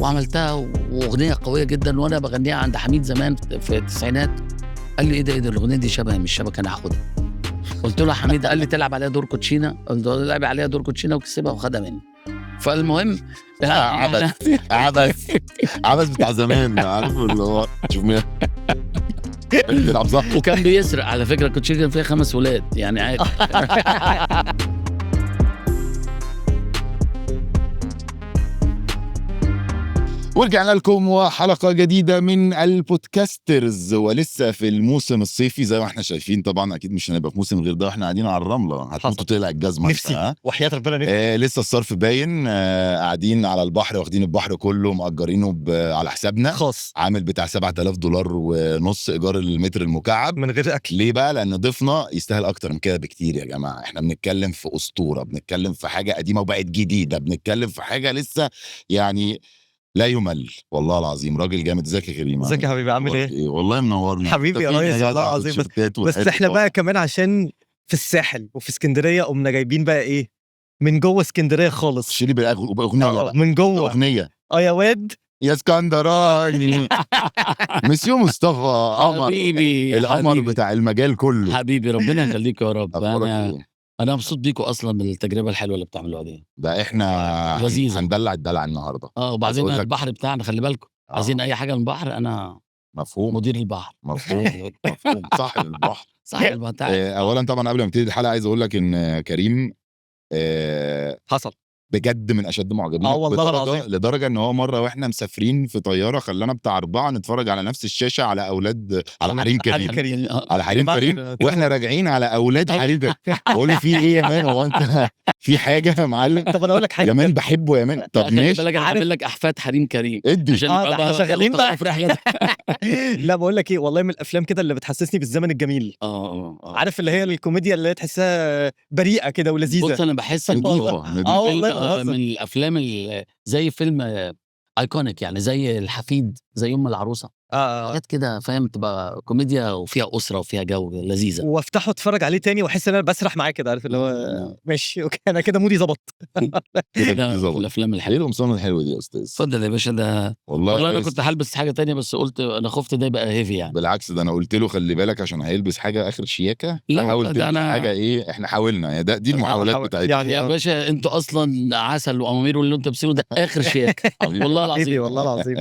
وعملتها واغنيه قويه جدا، وانا بغنيها عند حميد زمان في التسعينات. قال لي ايه ده الاغنيه دي شبه مش شبه، انا هاخدها. قلت له يا حميد، قال لي تلعب عليها دور كوتشينه، قلت له لعب عليها دور كوتشينه وكسبها وخدها مني. فالمهم عبث عبث بتاع زمان، عارف اللي هو شوف مين بيلعب صح. وكان بيسرق على فكره، الكوتشينه كان فيها 5 ولاد يعني عادي. ورجعنا لكم وحلقة جديدة من البودكاسترز، ولسه في الموسم الصيفي زي ما احنا شايفين. طبعا اكيد مش هنبقى في موسم غير ده، احنا قاعدين على الرملة هتموتوا تقلع الجزمة نفسي وحياة ربنا نفسي. لسه الصرف باين. قاعدين على البحر، واخدين البحر كله مأجرينه على حسابنا خاص عامل بتاع $7,000 ايجار المتر المكعب من غير اكل. ليه بقى؟ لان ضيفنا يستاهل اكتر من كده بكتير يا جماعه. احنا بنتكلم في اسطوره، بنتكلم في حاجه قديمه وبقت جديده، بنتكلم في حاجه لسه يعني لا يمل. والله العظيم راجل جامد. ازيك يا كريم؟ ازيك يا حبيبي، عامل ايه؟ والله منورنا حبيبي يا ريس، والله العظيم. بس احنا بقى كمان عشان في الساحل وفي اسكندريه قمنا جايبين بقى ايه من جوه اسكندريه خالص. شيلي باغنيه من جوه اغنيه يا واد يا اسكندراني. مسيو مصطفى قمر حبيبي القمر حبيبي بتاع المجال كله. حبيبي، ربنا يخليك يا رب. أخبارك إيه؟ انا مبسوط بيكم اصلا من التجربه الحلوه اللي بتعملوها دي. ده احنا لذيذة. هندلع الدلع النهارده. وبعدين أقول لك- البحر بتاعنا خلي بالكم، عايزين اي حاجه من البحر، انا مفهوم مدير البحر. مفهوم مفهوم. صاحب البحر. صح البحر. اولا طبعا قبل ما نبتدي الحلقه عايز اقول لك ان كريم حصل بجد من اشد معجبين والله العظيم. لدرجه ان هو مره واحنا مسافرين في طياره خلانا بتاع 4 نتفرج على نفس الشاشه على اولاد على حريم كريم على حريم كريم، واحنا راجعين على اولاد حريم كريم. بقول له في ايه يا مان؟ هو انت في حاجه يا معلم؟ طب انا اقول لك حاجه يا مان بحبه يا مان. طب خلي ماشي بالك انا عامل لك احفاد حريم كريم ادي عشان ده احنا شغالين بقى في رحله. لا بقول لك ايه، والله من الافلام كده اللي بتحسسني بالزمن الجميل. عارف اللي هي الكوميديا اللي هي تحسها بريئه كده ولذيذه. بص انا بحس اه والله من الافلام زي فيلم ايكونيك، يعني زي الحفيد، زي ام العروسه، حاجات كده فاهم، تبقى كوميديا وفيها اسره وفيها جو لذيذه. وافتحه اتفرج عليه تاني واحس ان انا بسرح معاه كده، عارف اللي هو ماشي اوكي انا كده مودي ظبط. كده في الافلام ايه الحلوه. القمصان الحلوه دي يا استاذ؟ اتفضل يا باشا. ده والله انا كنت هلبس حاجه تانية بس قلت انا خفت ده يبقى هيفي يعني. بالعكس ده انا قلت له خلي بالك عشان هيلبس حاجه اخر شياكه. لا حاول ده تلبس انا حاجه ايه، احنا حاولنا يا دي المحاولات بتاعتنا يعني يا باشا انتوا اصلا عسل وامير، واللي انتوا لابسينه ده اخر شياكه. والله العظيم والله العظيم.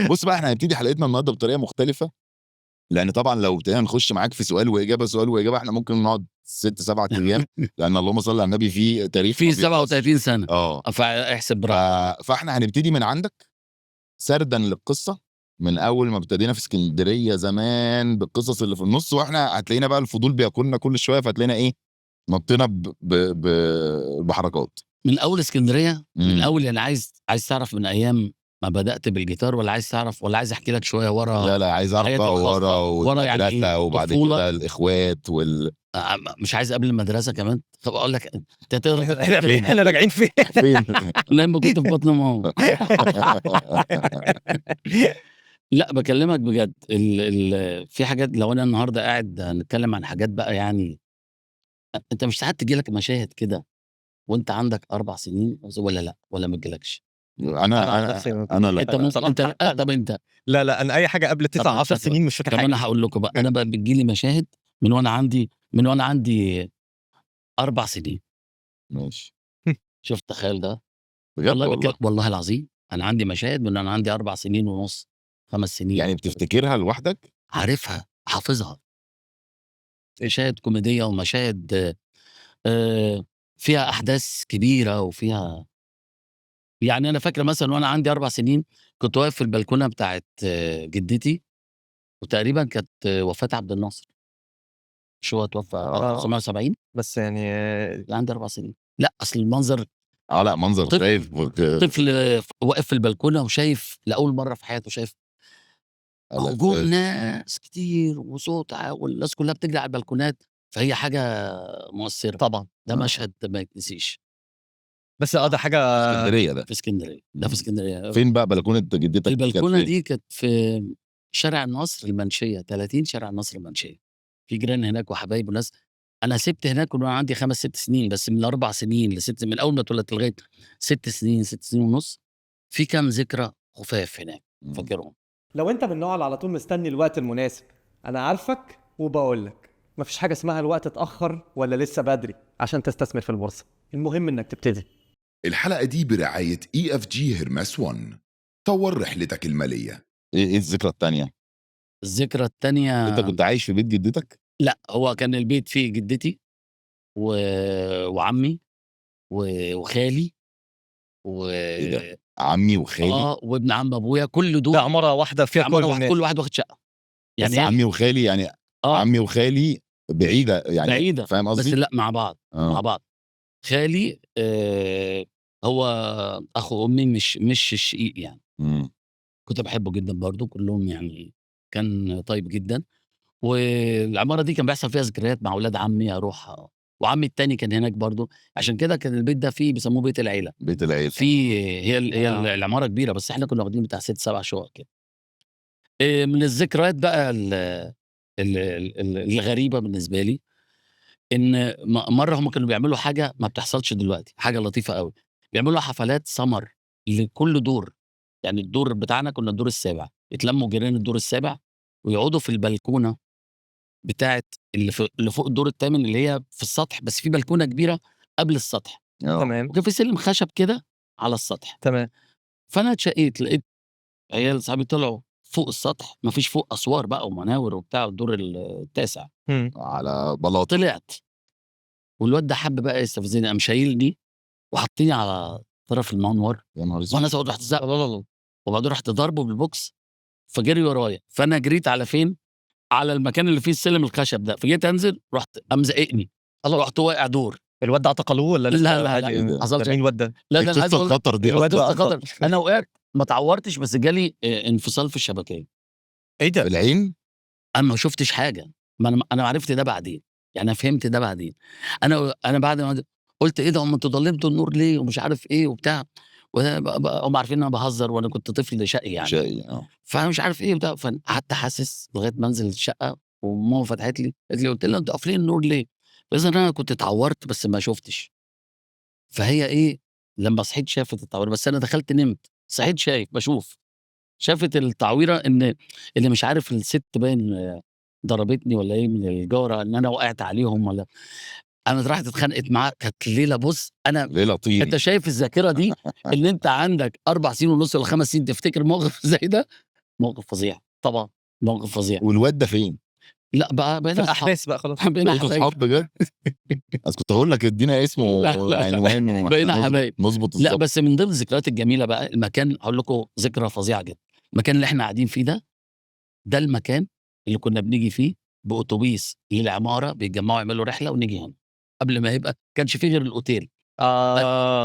بص بقى احنا هنبتدي حلقتنا النهارده بطريقه مختلفه، لان طبعا لو ابتدينا نخش معاك في سؤال واجابه سؤال واجابه احنا ممكن نقعد 6-7 ايام، لان اللهم صل على النبي في تاريخ في 37 سنه اه فاحسب براحتك. فاحنا هنبتدي من عندك سردا للقصه من اول ما ابتدينا في اسكندريه زمان بالقصص اللي في النص، واحنا هتلاقينا بقى الفضول بياكلنا كل شويه، فهتلاقينا ايه نطينا بحركات من اول اسكندريه، من اول يعني عايز تعرف من ايام ما بدات بالجيتار، ولا عايز تعرف، ولا عايز احكي لك شويه ورا؟ لا عايز اعرف بقى ورا يعني والمدرسه وبعد كده الاخوات مش عايز قبل المدرسه كمان. طب اقول لك انت تقدر احنا راجعين فين؟ لما كنت في بطن ماما. لا بكلمك بجد، في حاجات لو انا النهارده قاعد هنتكلم عن حاجات بقى يعني، انت مش ساعات تجي لك مشاهد كده وانت عندك 4 سنين ولا لا، ولا ما تجيلكش؟ انا لا انت طب انت لا انا اي حاجه قبل 9-10 سنين مش فاكر حاجه. طب انا هقول لكم بقى، انا بقى بتجيلي مشاهد من وانا عندي 4 سنين. ماشي. شفت تخيل ده بجد والله العظيم انا عندي مشاهد من انا عندي 4 سنين ونص 5 سنين. يعني بتفتكرها لوحدك؟ عارفها حافظها. مشاهد كوميديه ومشاهد فيها احداث كبيره وفيها يعني. انا فاكر مثلا وانا عندي 4 سنين كنت واقف في البلكونه بتاعت جدتي، وتقريبا كانت وفاه عبد الناصر. مش هو توفى 1970 بس يعني عندي 4 سنين. لا اصل المنظر لا منظر شايف طفل واقف في البلكونه وشايف لاول مره في حياته، شايف هجوم ناس كتير وصوت والناس كلها بتجري على البلكونات، فهي حاجه مؤثره طبعا. ده مشهد ما يتنسيش. بس ده حاجه اسكندريه ده في اسكندريه، ده في اسكندريه. فين بقى بلكونه جدتك؟ البلكونه دي كانت في شارع النصر المنشيه، 30 شارع النصر المنشيه. في جيران هناك وحبايب وناس. انا سبت هناك وانا عندي 5-6 سنين، بس من 4 سنين ل6 من اول ما اتولدت لغايه 6 سنين 6 سنين ونص في كام ذكرى خفاف هناك فاكرهم. لو انت من النوع اللي على طول مستني الوقت المناسب، انا عارفك وبقول لك مفيش حاجه اسمها الوقت اتاخر ولا لسه بدري عشان تستثمر في البورصه، المهم انك تبتدي. الحلقة دي برعاية EFG هيرمس 1. طور رحلتك المالية. ايه الذكرى التانية؟ الذكرى التانية انت كنت عايش في بيت جدتك؟ لا، هو كان البيت فيه جدتي وعمي وخالي ايه ده؟ عمي وخالي؟ وابن عم ابويا، كل دول ده عماره واحده فيها عمارة كل واحدة، الناس. كل واحد واخد شقه. يعني هي عمي وخالي يعني عمي وخالي بعيدة يعني بعيدة فاهم قصدي؟ بس لا مع بعض مع بعض. خالي هو اخو امي، مش الشقيق يعني. كنت بحبه جدا برضو، كلهم يعني كان طيب جدا. والعماره دي كان بيحصل فيها ذكريات مع اولاد عمي اروح، وعمي التاني كان هناك برضو. عشان كده كان البيت ده فيه بيسموه بيت العيله. بيت العيلة هي العماره كبيره، بس احنا كنا واخدين بتاع 6 7 شقق كده. من الذكريات بقى الغريبه بالنسبه لي، ان مره هم كانوا بيعملوا حاجه ما بتحصلش دلوقتي، حاجه لطيفه قوي. بيعملوا حفلات سمر لكل دور. يعني الدور بتاعنا كنا الدور السابع، يتلموا جيران الدور السابع ويقعدوا في البلكونه بتاعه اللي فوق الدور الثامن، اللي هي في السطح، بس في بلكونه كبيره قبل السطح، تمام وكان في سلم خشب كده على السطح. تمام. فانا اتشقيت، لقيت عيال صحابي طلعوا فوق السطح، ما فيش فوق اسوار بقى ومناور وبتاع، الدور التاسع. على بلاط. طلعت والواد ده حب بقى يستفزني، قام شايلني وحطني على طرف المنور، يا نهار اسود. وانا ساعات رحت زق، وبعدين رحت ضربه بالبوكس، فجري ورايا. فانا جريت على فين؟ على المكان اللي فيه السلم الخشب ده، فجيت انزل، رحت قام زقني، رحت واقع دور. الواد ده اعتقلوه ولا لسه؟ لا لا عادي؟ لا حصلش. مين الواد ده؟ لا ده انا عايز قصة اقول خطر دي الواد أصلاً. قصة خطر. انا وقعت، ما اتعورتش، بس جالي انفصال في الشبكيه. ايه ده؟ العين؟ انا ما شفتش حاجه، ما انا عرفت ده بعدين، يعني انا فهمت ده بعدين. انا بعد ما قلت ايه ده، هم انتوا ضلمتوا النور ليه ومش عارف ايه وبتاع، هم عارفين ان انا بهزر وانا كنت طفل شقي يعني. شقي فانا مش عارف ايه وبتاع، فقعدت حاسس لغايه ما انزل الشقه، وماما فتحت لي قالت لي، قلت لها انتوا قافلين النور ليه؟ فاذا انا كنت اتعورت بس ما شفتش. فهي ايه، لما صحيت شافت التعويره، بس انا دخلت نمت، صحيت شايف بشوف، شافت التعويره ان اللي مش عارف الست باين ضربتني ولا ايه من الجاره، ان انا وقعت عليهم ولا انا راحت اتخانقت معاه. كانت ليله، بص انا ليلة طيري. انت شايف الذاكره دي ان انت عندك 4 سنين ونص ولا 5 سنين تفتكر موقف زي ده، موقف فظيع طبعا، موقف فظيع. والواد ده فين؟ لا بقى في بقينا الاحداث بقى خلاص. بقينا انتوا حبايب. اصحاب بجد؟ بس كنت هقول لك ادينا اسمه وعنوانه. بقينا حبايب. نظبط لا الظبط. بس من ضمن الذكريات الجميله بقى المكان، هقول لكم ذكرى فظيعه جدا. المكان اللي احنا قاعدين فيه ده المكان اللي كنا بنيجي فيه بأتوبيس للعمارة، بيتجمعوا يعملوا رحلة ونيجي هنا، قبل ما يبقى كانش فيه غير الأوتيل.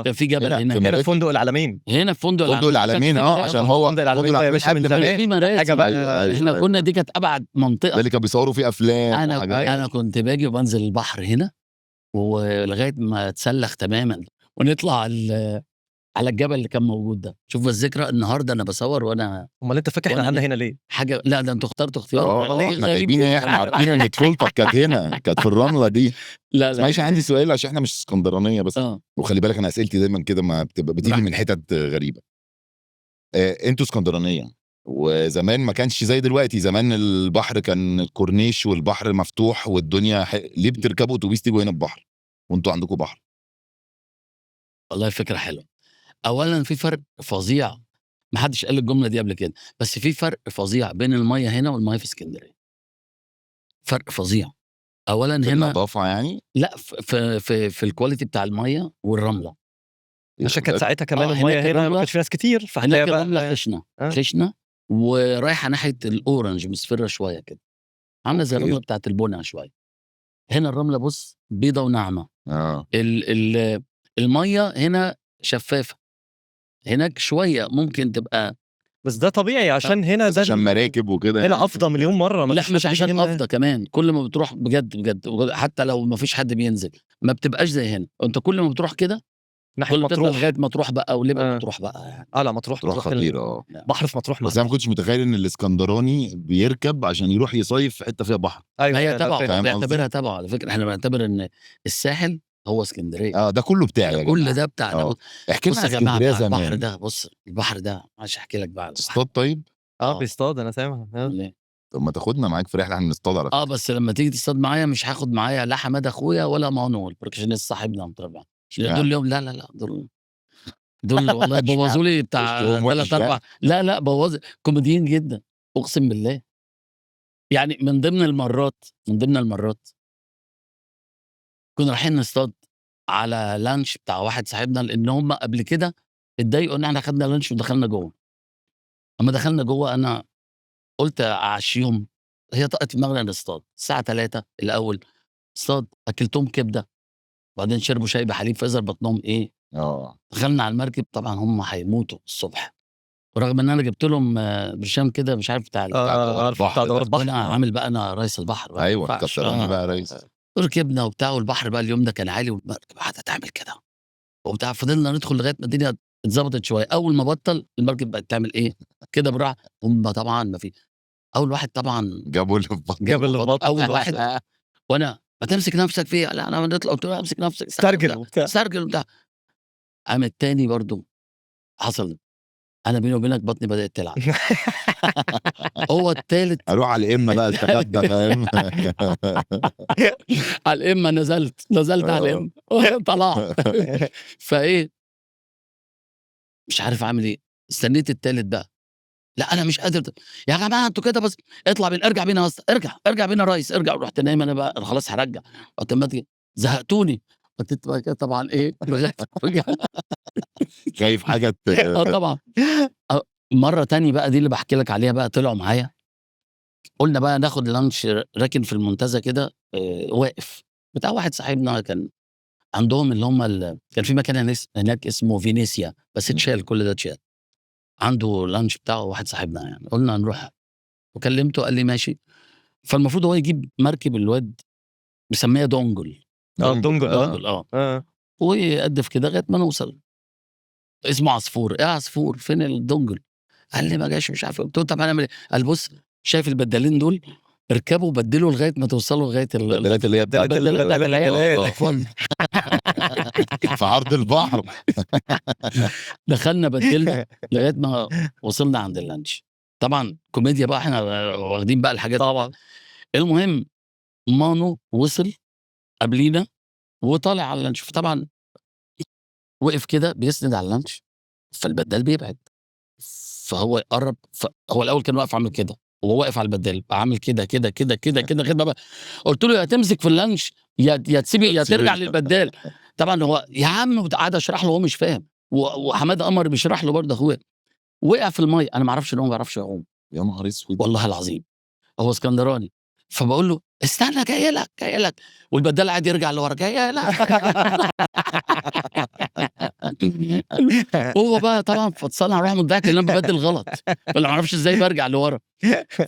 كان في جبل هنا هنا هنا في فندق العالمين. هنا في فندق فندق العالمين عشان هو فندق العالمين ده يا باشا من زمان في مراسي. حاجه بقى. احنا كنا، دي كانت أبعد ده منطقة. اللي كانوا بيصوروا فيه افلام وحاجات. أنا كنت باجي وبنزل البحر هنا، ولغاية ما اتسلخ تماما ونطلع على الجبل اللي كان موجود ده. شوف الذكرى النهارده انا بصور وانا امال انت فاكر احنا قعدنا هنا ليه؟ حاجه. لا ده انتوا اخترتوا اختيار احنا جايبين احنا عارفين ان طفولتك كانت هنا، كانت في الرمله دي. لا ماشي. عندي سؤال عشان احنا مش اسكندرانيه بس. وخلي بالك انا اسئلتي دايما كده ما بتبقى بتيجي من حتت غريبه. انتوا اسكندرانيه، وزمان ما كانش زي دلوقتي. زمان البحر كان الكورنيش والبحر مفتوح والدنيا ليه بتركبوا اتوبيس تيجوا هنا البحر وانتوا عندكم بحر؟ والله فكره حلوه. اولا في فرق فظيع، ما حدش قال الجمله دي قبل كده، بس في فرق فظيع بين الميه هنا والميه في اسكندريه. فرق فظيع. اولا هنا النظافه يعني؟ لا في الكواليتي بتاع الميه والرمله. عشان كانت ساعتها كمان الميه هنا ما كانش في ناس كتير، فهتلاقي بقى الرمله خشنه ورايحه ناحيه الاورنج، مصفره شويه كده، عامله زي الرمله بتاعت البنى شويه. هنا الرمله بص بيضه وناعمه. الميه هنا شفافه، هناك شويه ممكن تبقى، بس ده طبيعي عشان هنا ده عشان مراكب وكده. هنا افضل مليون مره. لا مش عشان افضل كمان، كل ما بتروح بجد حتى لو ما فيش حد بينزل ما بتبقاش زي هنا. انت كل ما بتروح كده ناحيه مطروح لغايه مطروح بقى، وليه مطروح بقى يعني. لا مطروح خطيره. بحر في مطروح. بس انا ما كنتش متخيل ان الاسكندراني بيركب عشان يروح يصيف في حته فيها بحر. هي تبعه، بيعتبرها تبعه على فكره. احنا بنعتبر ان الساحل هو اسكندريه ده كله بتاعي يا كل جماعه. ده بتاعنا. احكي بص لنا يا عن جماعه اسكندريه بقى البحر زمان. ده، بص البحر ده مش هحكي لك بقى على البحر تصطاد طيب؟ بيصطاد انا سامع. ليه؟ طب ما تاخدنا معاك في رحله احنا نصطاد على فكرة. بس لما تيجي تصطاد معايا مش هاخد معايا لا حماده اخويا ولا مانو البروكشنيست صاحبنا طبعا. دول اشمعنى؟ اليوم لا دول والله اشمعنى؟ بوظوا لي بتاع وشهم وحش 3 4 يعني؟ لا بوظ كوميديين جدا اقسم بالله. يعني من ضمن المرات كنا رايحين نصطاد على لانش بتاع واحد صاحبنا، لان هم قبل كده اتضايقوا ان احنا خدنا لانش ودخلنا جوه. اما دخلنا جوه انا قلت اعشيهم، هي طقت في دماغنا نصطاد الساعه 3 الاول اصطاد، اكلتهم كبده وبعدين شربوا شاي بحليب فازر بطنهم ايه. دخلنا على المركب طبعا هم هيموتوا الصبح، ورغم ان انا جبت لهم برشام كده مش عارف بتاع بتاع دور البحر. وانا عامل بقى انا رئيس البحر بقى ايوه كتر بقى ريس. ركبنا وبتاع، والبحر بقى اليوم ده كان عالي والمركب قعدت تعمل كده وبتاع، فضلنا ندخل لغايه ما الدنيا اتظبطت شويه. اول ما بطل المركب بقت تعمل ايه كده بالراحه، هم طبعا ما في اول واحد طبعا جابوا اللي في بطن. اول واحد وانا ما تمسك نفسك فيها، لا انا نطلع قلت له امسك نفسك استرجل وبتاع. قام التاني برضو حصل، انا بيني وبينك بطني بدات تلعب. هو التالت اروح على الامه بقى استخبى فاهم. على الامه نزلت على الامه طلعت. فايه مش عارف اعمل ايه، استنيت التالت بقى، لا انا مش قادر يا جماعه انتوا كده بس اطلع بينا ارجع بينا ارجع بينا يا ريس ارجع. رحت نايم انا بقى خلاص هرجع اوتوماتيك زهقتوني. قلت بقى كده طبعا ايه لغايه خايف حاجه طبعا. مره تاني بقى دي اللي بحكي لك عليها بقى، طلعوا معايا قلنا بقى ناخد لانش راكن في المنتزه كده واقف بتاع واحد صاحبنا كان عندهم اللي هم كان في مكان هناك اسمه فينيسيا بس اتشال كل ده اتشال، عنده لانش بتاعه واحد صاحبنا يعني. قلنا نروح وكلمته قال لي ماشي. فالمفروض هو يجيب مركب الواد مسميها دونجل دونجل ويقدف كده لغايه ما نوصل. اسمه عصفور، ايه عصفور فين الدونجل؟ قال لي ما جاش مش عارف. قلت له طب هنعمل ايه؟ قال بص شايف البدالين دول اركبوا بدلوا لغايه ما توصلوا لغايه البدلات اللي هي بتاعت في عرض البحر. دخلنا بدلنا لغايه ما وصلنا عند اللانش. طبعا كوميديا بقى احنا واخدين بقى الحاجات طبعا. المهم مانو وصل قبلينا وطالع على اللانش، فطبعا وقف كده بيسند على اللانش فالبدال بيبعد فهو يقرب. هو الاول كان واقف عامل كده وهو واقف على البدال عامل كده لغايه ما قلت له يا تمسك في اللانش يا تسيب يا ترجع للبدال. طبعا هو يا عم قاعد اشرح له هو مش فاهم وحماده قمر بيشرح له برضه اخويا. وقع في الميه، انا ما اعرفش ان هو ما بيعرفش يعوم يا نهار اسود والله العظيم هو اسكندراني. فبقول له استنى جاي لك والبدال قاعد يرجع لورا جاي لك. هو بقى طبعا فاتصنع روح مضحك لان انا ببدل غلط ولا ما اعرفش ازاي برجع لورا.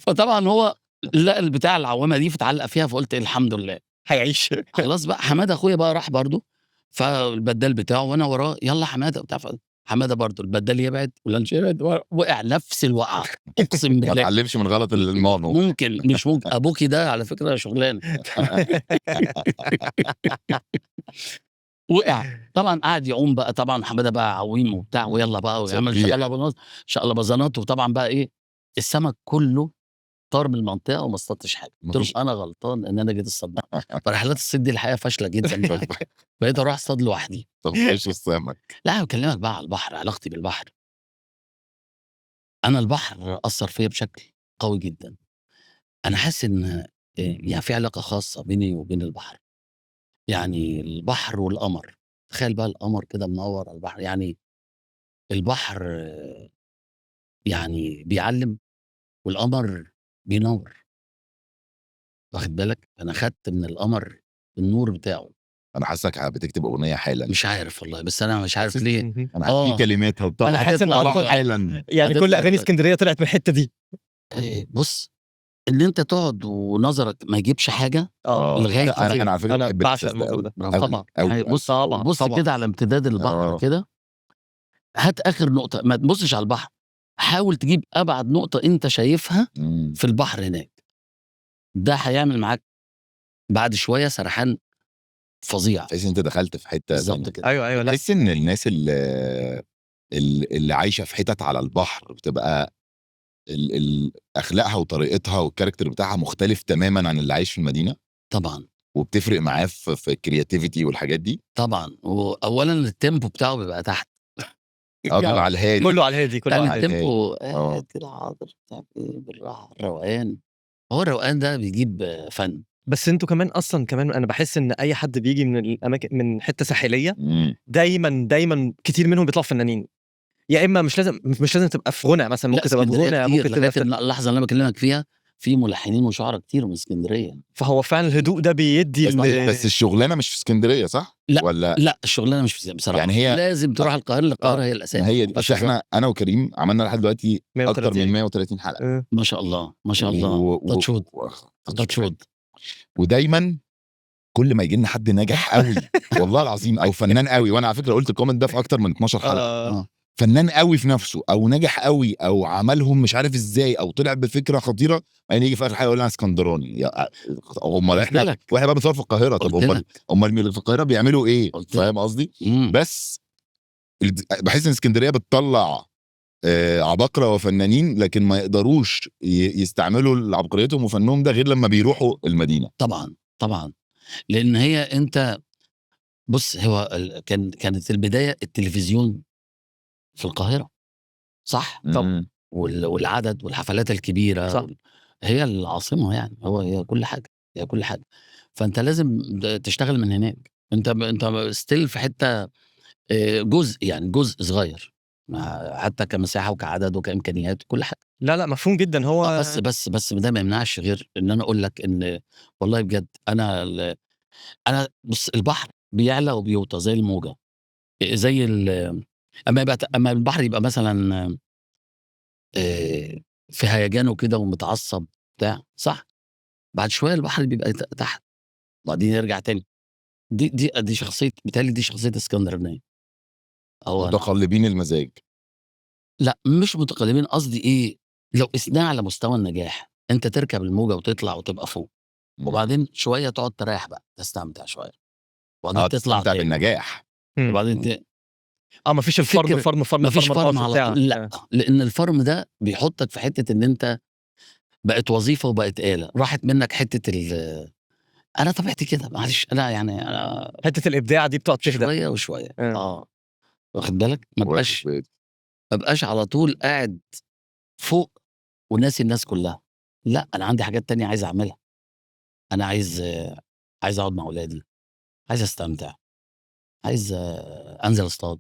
فطبعا هو لقى البتاع العوامه دي فتعلق فيها فقلت الحمد لله هيعيش. خلاص بقى. حماده اخويا بقى راح برضه فالبدال بتاعه وانا وراه يلا حماده بتاع حماده برضه البدال يبعد واللانش يبعد وقع نفس الوقعه اقسم ما بالله. اتعلمش من غلط المانو. ممكن مش ممكن ابوكي ده على فكره شغلانه. وقع طبعا قعد يعوم بقى طبعا حماده بقى عويم وبتاع ويلا بقى ويعمل شقلباظات وطبعا بقى ايه السمك كله طار من المنطقه وما اصطدتش حاجه. قلت له انا غلطان ان انا جيت اصطاد. فرحلات الصيد دي الحقيقه فاشله جدا. بقيت اروح اصطاد لوحدي. طب ايش السمك؟ لا بكلمك بقى على البحر، علاقتي بالبحر انا البحر اثر فيا بشكل قوي جدا. انا حاسس ان يعني في علاقه خاصه بيني وبين البحر. يعني البحر والقمر، تخيل بقى القمر كده منور على البحر. يعني البحر يعني بيعلم والقمر بينور، واخد بالك؟ انا خدت من القمر النور بتاعه. انا حاسك بتكتب اغنيه حالا. مش عارف والله بس انا مش عارف ليه. انا هديك كلماتها وبتاع. انا حاسس ان حالا يعني كل اغاني اسكندريه طلعت من الحته دي. بص ان انت تقعد ونظرك ما يجيبش حاجه لغايه انا على فكره انا بحب بعشق الموضوع ده طبعا. بص طبعا. كده على امتداد البحر كده، هات اخر نقطه ما تبصش على البحر، حاول تجيب ابعد نقطه انت شايفها في البحر هناك. ده هيعمل معاك بعد شويه سرحان فظيع. تحس ان انت دخلت في حته بالظبط تانية. كده. ايوه لا تحس ان الناس اللي عايشه في حتت على البحر بتبقى اخلاقها وطريقتها والكاركتر بتاعها مختلف تماما عن اللي عايش في المدينه، طبعا وبتفرق معاه في الكرياتيفيتي والحاجات دي. طبعا. واولا التيمبو بتاعه بيبقى تحت بيبقى على الهادي. كله على الهادي كله يعني على الهادي. التيمبو آه. قاعد كده حاضر بتاع إيه بالراحه الروقان. هو الروقان ده بيجيب فن. بس انتوا كمان اصلا كمان انا بحس ان اي حد بيجي من الاماكن من حته ساحليه مم. دايما كتير منهم بيطلعوا فنانين، يا اما مش لازم تبقى في غنى مثلا، لا ممكن تبقى في اسكندريه غنى، كتير ممكن لغايه تبقى اللحظه اللي انا بكلمك فيها في ملحنين وشعراء كتير من اسكندريه. فهو فعلا الهدوء ده بيدي بس الشغلانه مش في اسكندريه صح؟ لا ولا لا الشغلانه مش في بصراحه. يعني هي لازم تروح القاهره، القاهره هي ما الاساس. هي ما دي. فيهاش بس احنا انا وكريم عملنا لحد دلوقتي اكتر 130. من 130 حلقه. ما شاء الله ما شاء الله. تاتشود تاتشود. ودايما كل ما يجي لنا حد ناجح قوي والله العظيم او فنان قوي، وانا على فكره قلت الكومنت ده في اكتر من 12 حلقه، فنان قوي في نفسه او ناجح قوي او عملهم مش عارف ازاي او طلع بفكره خطيره، يعني يجي في اخر حاجه يقول انا اسكندراني. امال احنا واحنا بقى بنصور في القاهره، طب امال اللي في القاهره بيعملوا ايه؟ فاهم قصدي؟ بس بحس ان اسكندريه بتطلع عباقرة وفنانين، لكن ما يقدروش يستعملوا عبقريتهم وفنهم ده غير لما بيروحوا المدينة. طبعا طبعا. لان هي انت بص هو كانت البدايه التلفزيون في القاهره صح. طبعا. والعدد والحفلات الكبيره صح. هي العاصمه يعني. هي كل حاجه، هي كل حاجه. فانت لازم تشتغل من هناك. انت ستيل في حته جزء يعني جزء صغير حتى كمساحه وكعدد وكامكانيات وكل حاجه. لا مفهوم جدا. هو بس ده ما يمنعش غير ان انا اقول لك ان والله بجد انا بص البحر بيعلى وبيوطى زي الموجه، زي اما البحر يبقى مثلا في هيجانه كده ومتعصب بتاع صح، بعد شويه البحر بيبقى تحت وبعدين يرجع تاني. دي شخصيه بتهيألي دي شخصيه اسكندرانيه. متقلبين المزاج. لا مش متقلبين، قصدي ايه، لو قسناها على مستوى النجاح انت تركب الموجه وتطلع وتبقى فوق، وبعدين شويه تقعد تريح بقى تستمتع شويه وبعدين تطلع تستمتع بالنجاح. وبعدين مفيش الفرم مفيش فرم على بتاع. طول. لا لان الفرم ده بيحطك في حته ان انت بقت وظيفه وبقت آلة، راحت منك حته انا طبيعتي كده معلش. انا يعني انا حته الابداع دي بتقعد تهدى شويه وشويه. واخد بالك ما بقاش على طول قاعد فوق وناسي الناس كلها. لا انا عندي حاجات تانية عايز اعملها. انا عايز اقعد مع اولادي، عايز استمتع، عايز انزل اصطاد،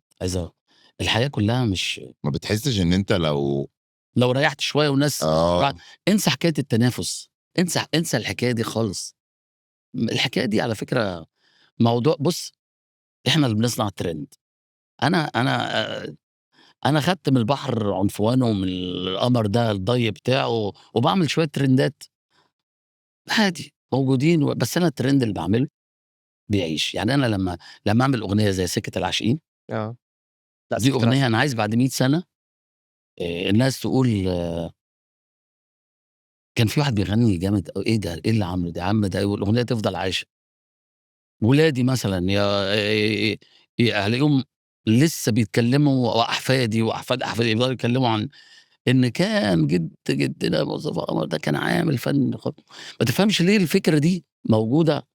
الحياه كلها مش ما بتحسش ان انت لو ريحت شويه والناس انسى حكايه التنافس، انسى الحكايه دي خالص. الحكايه دي على فكره موضوع بص احنا اللي بنصنع الترند. انا خدت من البحر عنفوانه ومن القمر ده الضي بتاعه وبعمل شويه ترندات عادي موجودين، بس انا الترند اللي بعمله بيعيش. يعني انا لما اعمل اغنيه زي سكه العاشقين دي اغنيه انا عايز بعد 100 سنه الناس تقول كان في واحد بيغني جامد ايه ده، ايه اللي عامله ده يا عم، ده الاغنيه تفضل عايشه. ولادي مثلا يا اهليهم لسه بيتكلموا واحفادي واحفاد احفادي يفضلوا يتكلموا عن ان كان جدنا مصطفى قمر ده كان عامل فن ما تفهمش ليه الفكره دي موجوده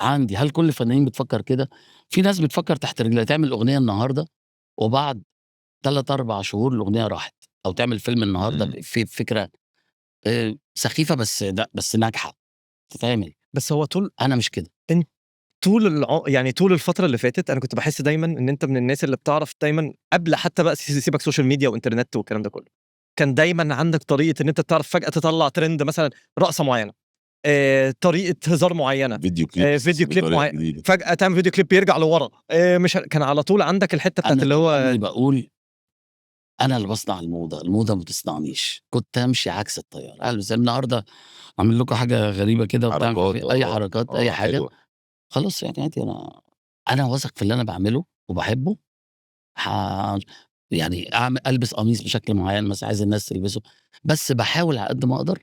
عندي. هل كل الفنانين بتفكر كده؟ في ناس بتفكر تحت رجلها تعمل اغنيه النهارده وبعد 3-4 شهور الاغنيه راحت، او تعمل فيلم النهارده في فكره سخيفه بس ناجحه تتعمل. بس هو انا مش كده. انت يعني طول الفتره اللي فاتت انا كنت بحس دايما ان انت من الناس اللي بتعرف دايما قبل حتى بقى سيبك سوشيال ميديا وانترنت والكلام ده كله، كان دايما عندك طريقه ان انت تعرف فجاه تطلع ترند مثلا رقصه معينه، طريقه هزار معينه، فيديو كليب معين، فجاه تعمل فيديو كليب يرجع لورا، مش كان على طول عندك الحته بتاعت اللي هو أنا بقول انا اللي بصنع الموضه ما بتصنعنيش. كنت امشي عكس التيار. البس النهارده اعمل لكم حاجه غريبه كده وبتعمل اي حركات اي حاجه حلوة. خلاص يعني عادي. انا واثق في اللي انا بعمله وبحبه. يعني البس قميص بشكل معين مثلا عايز الناس تلبسه، بس بحاول على قد ما اقدر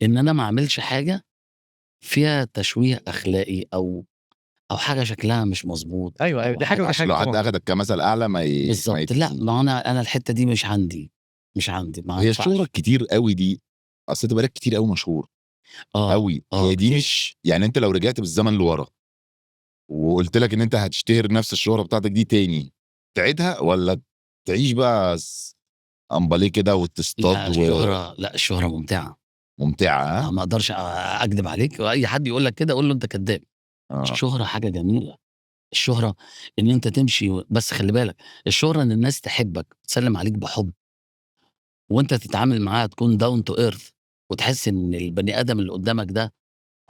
ان انا ما اعملش حاجه فيها تشويه اخلاقي او أو حاجة شكلها مش مضبوط أيوه، أو دي حاجة ودي عشان حاجة لو حد طبعًا. أخدك كمثل أعلى ما بالضبط. لأ، ما هو أنا الحتّة دي مش عندي، ما وهي الشهرة ينفعش. الكتير أوي دي، أصل أنت بقالك كتير أوي مشهور، أوي، هي دي كتير. مش يعني أنت لو رجعت بالزمن لورا وقُلت لك إن أنت هتشتهر نفس الشهرة بتاعتك دي تاني، تعيدها والّا تعيش بقى أمباليه كده وتصطاد لأ، الشهرة ممتعة. وممتعة ها؟ ما أقدرش أكدب عليك، وأي حد يقول لك كده قُل له أنت كدّاب. آه، الشهرة حاجة جميلة، الشهرة إن أنت تمشي بس خلّي بالك، الشهرة إن الناس تحبك، تسلّم عليك بحُب، وأنت تتعامل معاها تكون down to earth، وتحس إن البني آدم اللي قدّامك ده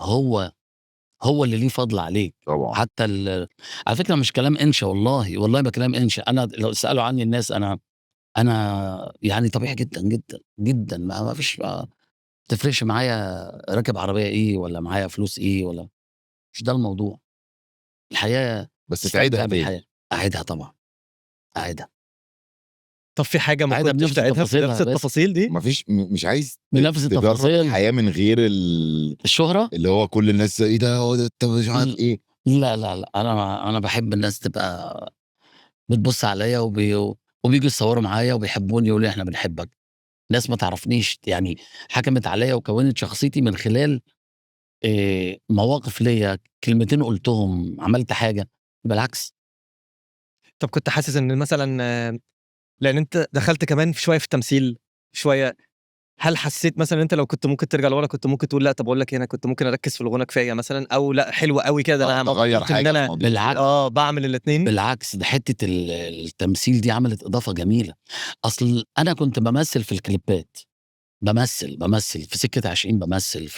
هو اللي ليه فضل عليك. طبعًا، حتى على فكرة مش كلام إنشا والله، والله ما كلام إنشا. أنا لو سألوا عني الناس، أنا يعني طبيعي جدًا، جدًا، جدًا، ما فيش ما تفرقش معايا راكب عربية إيه والّا معايا فلوس إيه والّا مش ده الموضوع. الحياة بس تعيدها تستمتع تاني، بالحياة. أعيدها طبعًا، أعيدها. طب في حاجة ما أعيدها كنتش بنفس تعيدها تفاصيلها بنفس يا باسم، التفاصيل دي؟ ما فيش مش عايز بنفس تجرّب التفاصيل. حياة من غير الشهرة؟ اللي هو كل الناس إيه ده هو ده أنت مش عارف ل إيه، لا، لا، لأ، أنا باحب الناس تبقى بتبُص عليَّ وبييجوا يتصوروا معايا وبيحبوني يقولوا لي إحنا بنحبك. ناس ما تعرفنيش يعني حكمت عليَّ وكوّنت شخصيتي من خلال مواقف ليّا، كلمتين قُلتهم، عملت حاجة. بالعكس. طب كنت حاسس إن مثلًا لإن أنت دخلت كمان شوية في التمثيل، شوية هل حسيت مثلًا إن أنت لو كنت ممكن ترجع لورا كنت ممكن تقول لأ، طب أقول لك إيه، أنا كنت ممكن أركّز في الغُنى كفاية مثلًا، أو لأ حلو أوي كده، ده أنا تغيّر مبسوط إن حاجة في أنا الماضي. بالعكس، باعمل الاتنين؟ بالعكس، ده حتّة التمثيل دي عملت إضافة جميلة. أصل أنا كنت بامثّل في الكليبات، بامثّل في سكة 20، بامثّل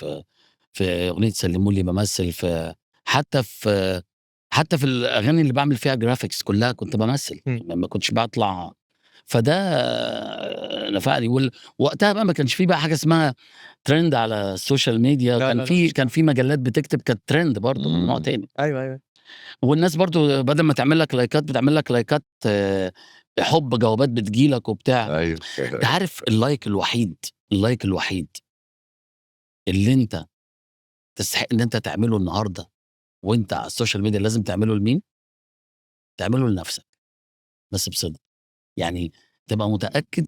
في أغنية سلموا لي، بامثّل حتى في حتى في الأغاني اللي باعمل فيها graphics كلّها كنت بامثّل، إمم. ما كنتش باطلع. فده نفعني وقتها بقى ما كانش في بقى حاجة اسمها trend على السوشيال ميديا. لا، كان لا، لأ. في مجلات بتكتب كانت trend برضه من نوع إمم. تاني. أيوه، أيوه. والناس برضه بدل ما تعمل لك لايكات بتعمل لك لايكات حُب، جوابات بتيجي لك وبتاع. أيوه. أنت عارف اللايك الوحيد اللي أنت تستحق إن أنت تعمله النهارده وأنت على السوشيال ميديا لازم تعمله لمين؟ تعمله لنفسك، بس بصدق. يعني تبقى متأكد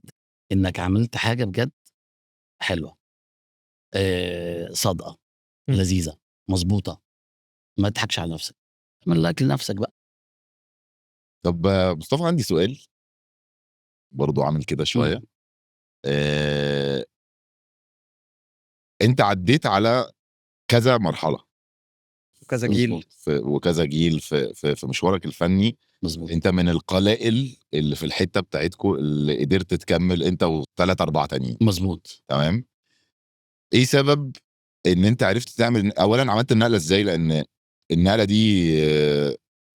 إنك عملت حاجة بجد حلوة، صادقة، إمم. لذيذة، مضبوطة، ما تضحكش على نفسك. اعمل لايك لنفسك بقى. طب مصطفى عندي سؤال برضه عامل كده إمم. شوية، آآ أنت عدّيت على كذا مرحلة وكذا جيل. مضبوط، وكذا جيل في مشوارك الفني، مضبوط. أنت من القلائل اللي في الحتّة بتاعتكم اللي قدرت تكمّل أنت و3، 4 تانيين، مضبوط. تمام؟ إيه سبب إن أنت عرفت تعمل أولًا عملت النقلة إزاي؟ لإن النقلة دي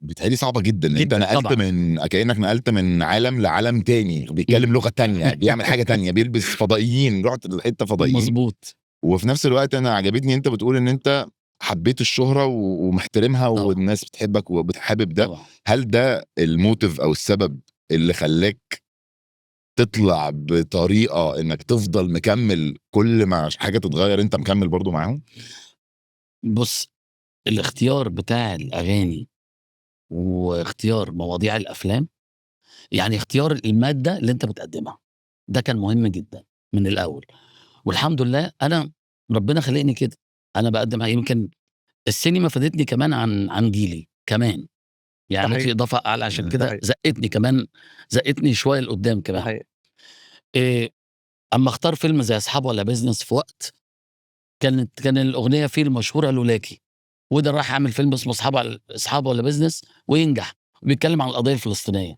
بيتهيأ لي صعبة جدًا، لإن أنت جدًا. نقلت طبعًا. كإنّك نقلت من عالم لعالم تاني، إمم. بيتكلّم لغة تانية، بيعمل حاجة تانية، بيلبس فضائيين، رُحت لحتّة فضائيين، مضبوط. وفي نفس الوقت أنا عجبتني أنت بتقول إن أنت حبّيت الشهرة ومحترمها طبعًا، والناس بتحبك حابب ده، طبعًا. هل ده الmotive أو السبب اللي خلّاك تطلع بطريقة إنّك تفضل مكمّل كل ما حاجة تتغيّر أنت مكمّل برضه معاهم؟ بُص، الاختيار بتاع الأغاني واختيار مواضيع الأفلام، يعني اختيار المادة اللي أنت بتقدّمها، ده كان مهم جدًا من الأول. والحمد لله أنا ربنا خالقني كده. أنا باقدّم يمكن السينما فادتني كمان عن جيلي كمان، يعني ده عملت حقيقي، لي إضافة أعلى عشان إمم. ده كده حقيقي، زقّتني شوية لقدّام ده كمان. حقيقي. آآ أمّا أختار فيلم زي أصحاب والّا business في وقت كان الأغنية فيه المشهورة لولاكِ، وده رايح يعمل فيلم اسمه أصحاب والّا business وينجح، وبيتكلم عن القضية الفلسطينية.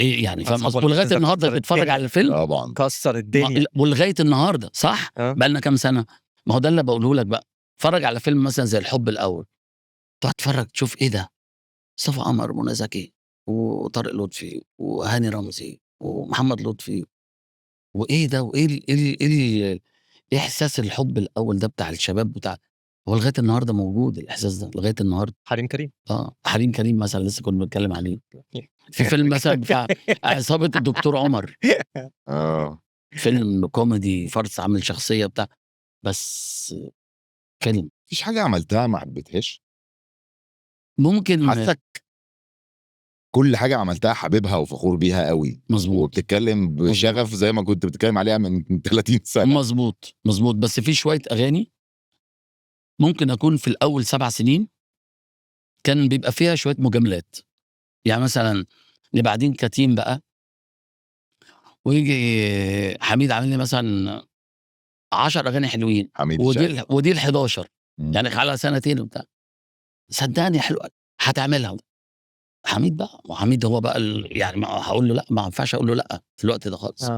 يعني فاهم أصحاب قصدي؟ ولغاية والبزنس ده النهارده كسّر تتفرّج على الدنيا، الفيلم طبعًا. كسّر الدنيا. ولغاية النهارده صح؟ آه. بقى لنا كام سنة؟ ما هو ده اللي باقوله لك بقى. اتفرّج على فيلم مثلًا زي الحب الأول، تقعد تتفرّج تشوف إيه ده؟ مصطفى قمر ومنى زكي وطارق لطفي وهاني رمزي ومحمد لطفي، وإيه ده؟ وإيه ال إيه إحساس الحب الأول ده بتاع الشباب هو لغاية النهارده موجود الإحساس ده، لغاية النهارده. حريم كريم. حريم كريم مثلًا لسه كنا بنتكلم عليه. في فيلم مثلًا بتاع عصابة الدكتور عمر، آه. فيلم كوميدي فارس عامل شخصية بتاع، بس فيلم. ما فيش حاجة عملتها ما حبيتهاش؟ ممكن حاسك كل حاجة عملتها حاببها وفخور بيها قوي، مظبوط وبتتكلم بشغف زي ما كنت بتتكلم عليها من 30 سنة. مظبوط مظبوط. بس في شوية أغاني ممكن أكون في الأول 7 سنين كان بيبقى فيها شوية مجاملات، يعني مثلا نبقى قاعدين كتيم بقى ويجي حميد عامل لي مثلا 10 أغاني حلوين حميد الشاعري. ودي ال11 مم. يعني على سنتين وبتاع، صدقني حلو هتعملها. حميد بقى، وحميد هو بقى يعني ما هقول له لا، ما ينفعش اقول له لا في الوقت ده خالص.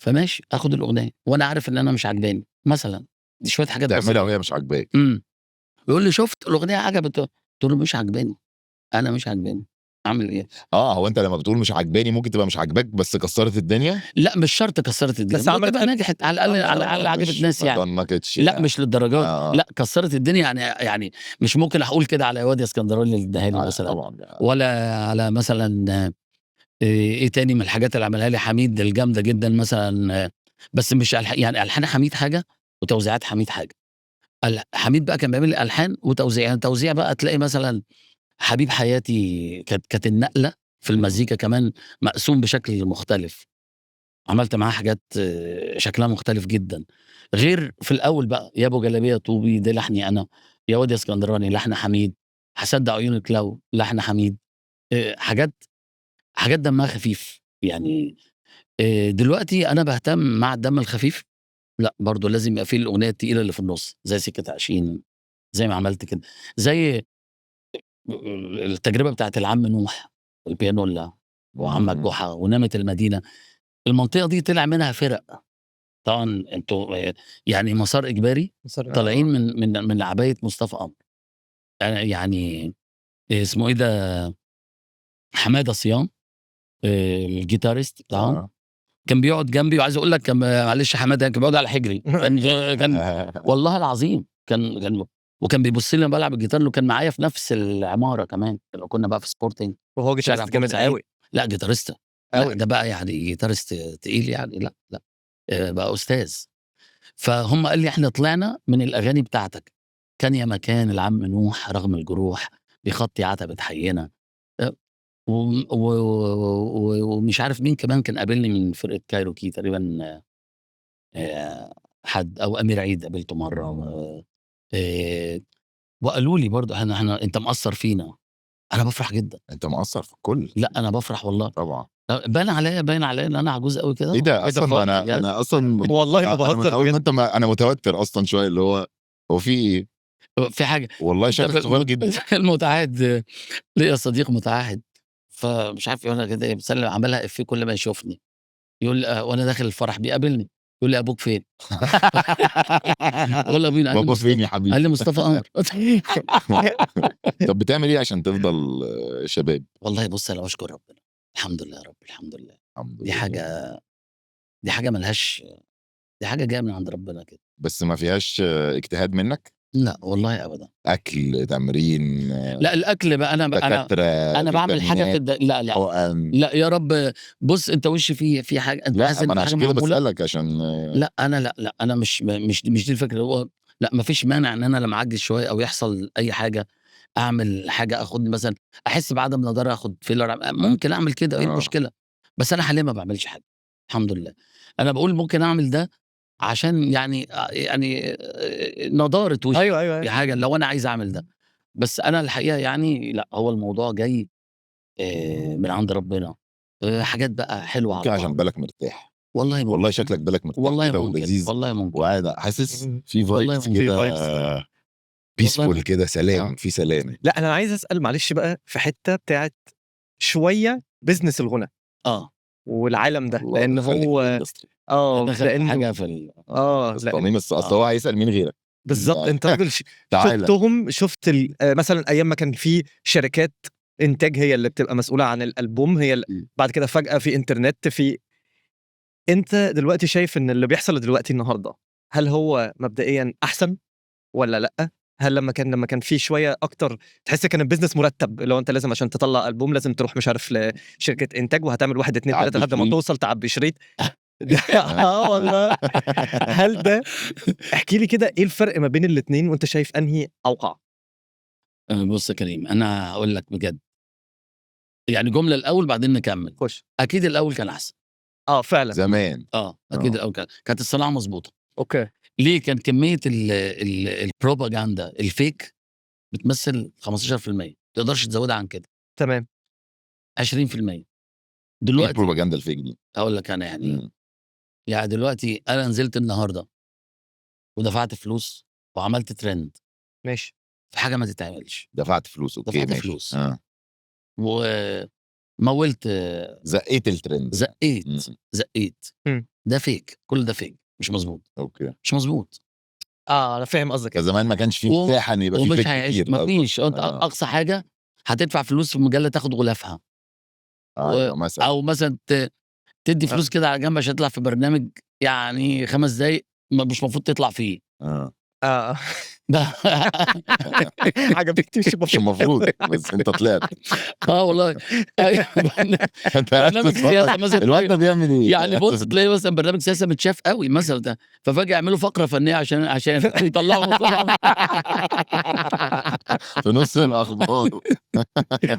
فماشي اخد الاغنيه وانا عارف ان انا مش عجباني مثلا، دي شويه حاجات تعملها بسيطه. وهي مش عاجباك. يقول لي شفت الاغنيه عجبت، قلت له مش عجباني، انا مش عجباني، اعمل ايه؟ هو انت لما بتقول مش عجباني ممكن تبقى مش عاجباك بس كسرت الدنيا. لا مش شرط كسرت الدنيا، بس ممكن عملت تبقى نجحت على الاقل، على الاقل عجبت ناس يعني. ما كانتش لا مش للدرجه دي، لا اه كسرت الدنيا يعني مش ممكن اقول كده على وادي اسكندراني اللي اداها لي مثلا، طبعا. ولا على مثلا ايه تاني من الحاجات اللي عملها لي حميد الجامده جدا مثلا. بس مش يعني الحان حميد حاجه وتوزيعات حميد حاجه. حميد بقى كان بيعمل لي الحان وتوزيع، يعني توزيع بقى تلاقي مثلا حبيب حياتي كانت النقله في المزيكا كمان مقسوم بشكل مختلف، عملت معاه حاجات شكلها مختلف جدا، غير في الاول بقى يا ابو جلابيه طوبي ده لحني انا، يا وادي اسكندراني لحن حميد، هصدق عيونك لو لحن حميد. حاجات دمها خفيف يعني. دلوقتي أنا باهتم مع الدم الخفيف، لأ برضه لازم يبقى في الأغنية التقيلة اللي في النُص، زي سكة عشقين، زي ما عملت كده، زي التجربة بتاعة العم نوح، البيانولا، وعمك جحا، ونامت المدينة، المنطقة دي طلع منها فِرَق، طبعًا أنتم يعني مسار إجباري طالعين من عباية مصطفى قمر، يعني اسمه إيه ده، حمادة صيام، الجيتاريست بتاعهم، كان بيقعد جنبي، وعايز اقول لك كان معلش حماده كان بيقعد على حجري، كان والله العظيم كان وكان بيبص لي وانا بلعب الجيتار، اللي كان معايا في نفس العماره كمان لما كنا بقى في سبورتنج وهو شارع جيتارست جامد بورسعيد. قوي لا جيتاريستا، لا قوي. ده بقى يعني جيتارست تقيل يعني، لا لا بقى استاذ. فهم قال لي احنا طلعنا من الاغاني بتاعتك، كان يا مكان العم نوح رغم الجروح بخطي عتبة حينا، ومش عارف مين كمان كان قابلني من فرقة كايروكي تقريبًا، حد أو أمير عيد قابلته مرّة آآ وقالوا لي برضه إحنا أنت مأثّر فينا، أنا بافرح جدًا، انت مقصر في الكل. لأ أنا بافرح والله، طبعا. باين عليّا إن أنا عجوز أوي كده، ايه ده ايه ده اصلا خالص انا بجد انا اصلا والله ما انا بهزر متعود ان بجد. انت انا متوتر اصلا شويه اللي هو في ايه. في حاجة. والله أنت شكلك صغير جدا. المتعهد ليّا صديق متعهد، فمش عارف يقولها كده إيه، بيسلم عملها إفيه كل ما يشوفني، يقول لي وأنا داخل الفرح بيقابلني، يقول لي أبوك فين؟ يالّا بينا، قال لي بابا فين يا قال حبيبي. لي مصطفى قمر. طب بتعمل ايه عشان تفضل شباب؟ والله بُص أنا باشكر ربنا، الحمد لله يا رب، الحمد لله، الحمد دي لله. حاجة دي حاجة ما لهاش، دي حاجة جاية من عند ربنا كده. بس ما فيهاش اجتهاد منك؟ لأ والله أبدًا. اكل، تمرين، لأ الأكل بقى دكاتره، أنا باعمل حاجة في فيتامينات، لا، لأ، حقن. لأ يا رب، بُص أنت وشّي فيه حاجة، أنت حاسس لا إن ما في انا حاجة عشان كده معمولة؟ بسالك عشان لأ أنا لأ، أنا مش دي الفكرة، هو لأ ما فيش مانع إن أنا لمّا أعجز شوية أو يحصل أي حاجة، أعمل حاجة آخُد مثلًا أحس بعدم نضارة آخُد filler، ممكن أعمل كده، إيه اه المشكلة؟ بس أنا حاليًا ما باعملش حاجة، الحمد لله. أنا باقول ممكن أعمل ده عشان يعني نضارة ايوه وشّي، ايوه دي ايوه. حاجة لو أنا عايز أعمل ده. بس أنا الحقيقة يعني لأ، هو الموضوع جاي من عند ربنا، حاجات بقى حلوة يمكن على عشان بعض. بالك مرتاح. والله والله ممكن، شكلك بالك مرتاح والله كده ممكن، ولذيذ، والله ممكن، وقاعد حاسس في والله فايبس ممكن، في كده فايبس. والله peaceful ممكن. كده، سلام، آه. في سلام. لا انا عايز اسال معلش بقى في حته بتاعت شويه بزنس الغنى آه. والعالم ده، الله لان دخلني في هو الاندستري. دخل في لانه حاجة في لان تصميم اصل آه. هو هيسال مين غيرك. بالظبط انت راجل تعالى. شفت مثلا ايام ما كان في شركات انتاج هي اللي بتبقى مسؤوله عن الالبوم، هي إمم. بعد كده فجاه في انترنت، في انت دلوقتي شايف ان اللي بيحصل دلوقتي النهارده هل هو مبدئيا احسن ولا لا؟ هل لما كان في شويه اكتر تحس كان البيزنس مرتب، اللي هو انت لازم عشان تطلع البوم لازم تروح مش عارف لشركه انتاج وهتعمل 1 2 3 تعبي لحد ما شريط. توصل تعبي شريط. والله. هل ده احكِ لي كده ايه الفرق ما بين الاتنين وانت شايف انهي اوقع؟ بُص يا كريم، أنا هاقول لك بجد، يعني جملة الأول بعدين نكمّل. خُش. أكيد الأول كان أحسن. فعلًا. زمان. أكيد الأول كانت الصناعة مضبوطة. أوكي. ليه؟ كان كمية البروباجندا الfake بتمثّل 15%، ما تقدرش تزوّدها عن كده، تمام. 20%. إيه دلوقتي البروباجندا الfake دي؟ هاقول لك أنا يعني إيه. إمم. يعني دلوقتي أنا نزلت النهارده ودفعت فلوس وعملت trend ماشي. في حاجة ما تتعملش، دفعت فلوس، أوكي دفعت ماشي. فلوس. آه. وموّلت زقّيت الtrend. زقّيت، إمم. زقّيت. إمم. ده fake، كل ده fake مش مضبوط، أوكي. مش مضبوط. أنا فاهم قصدك كان إيه. زمان ما كانش في و مساحة إن يبقى في ومش fake هيعيش، كتير ما قصدك. فيش. أنت أقصى حاجة هتدفع فلوس في مجلة تاخد غلافها، أيوه مثلًا. أو مثلًا تدّي آه. فلوس كده على جنب عشان تطلع في برنامج يعني 5 دقايق مش المفروض تطلع فيه. آه. آه. ده عجبتني مش المفروض، بس أنت طلعت. والله. أيوه أنت قاعد برنامج تتفرج سياسة مثلًا الواد ده بيعمل إيه؟ يعني بُص تلاقي مثلًا برنامج سياسة متشاف أوي مثلًا ده، ففجأة يعملوا فقرة فنية عشان يطلعوا مصلحة. في نُص الأخبار.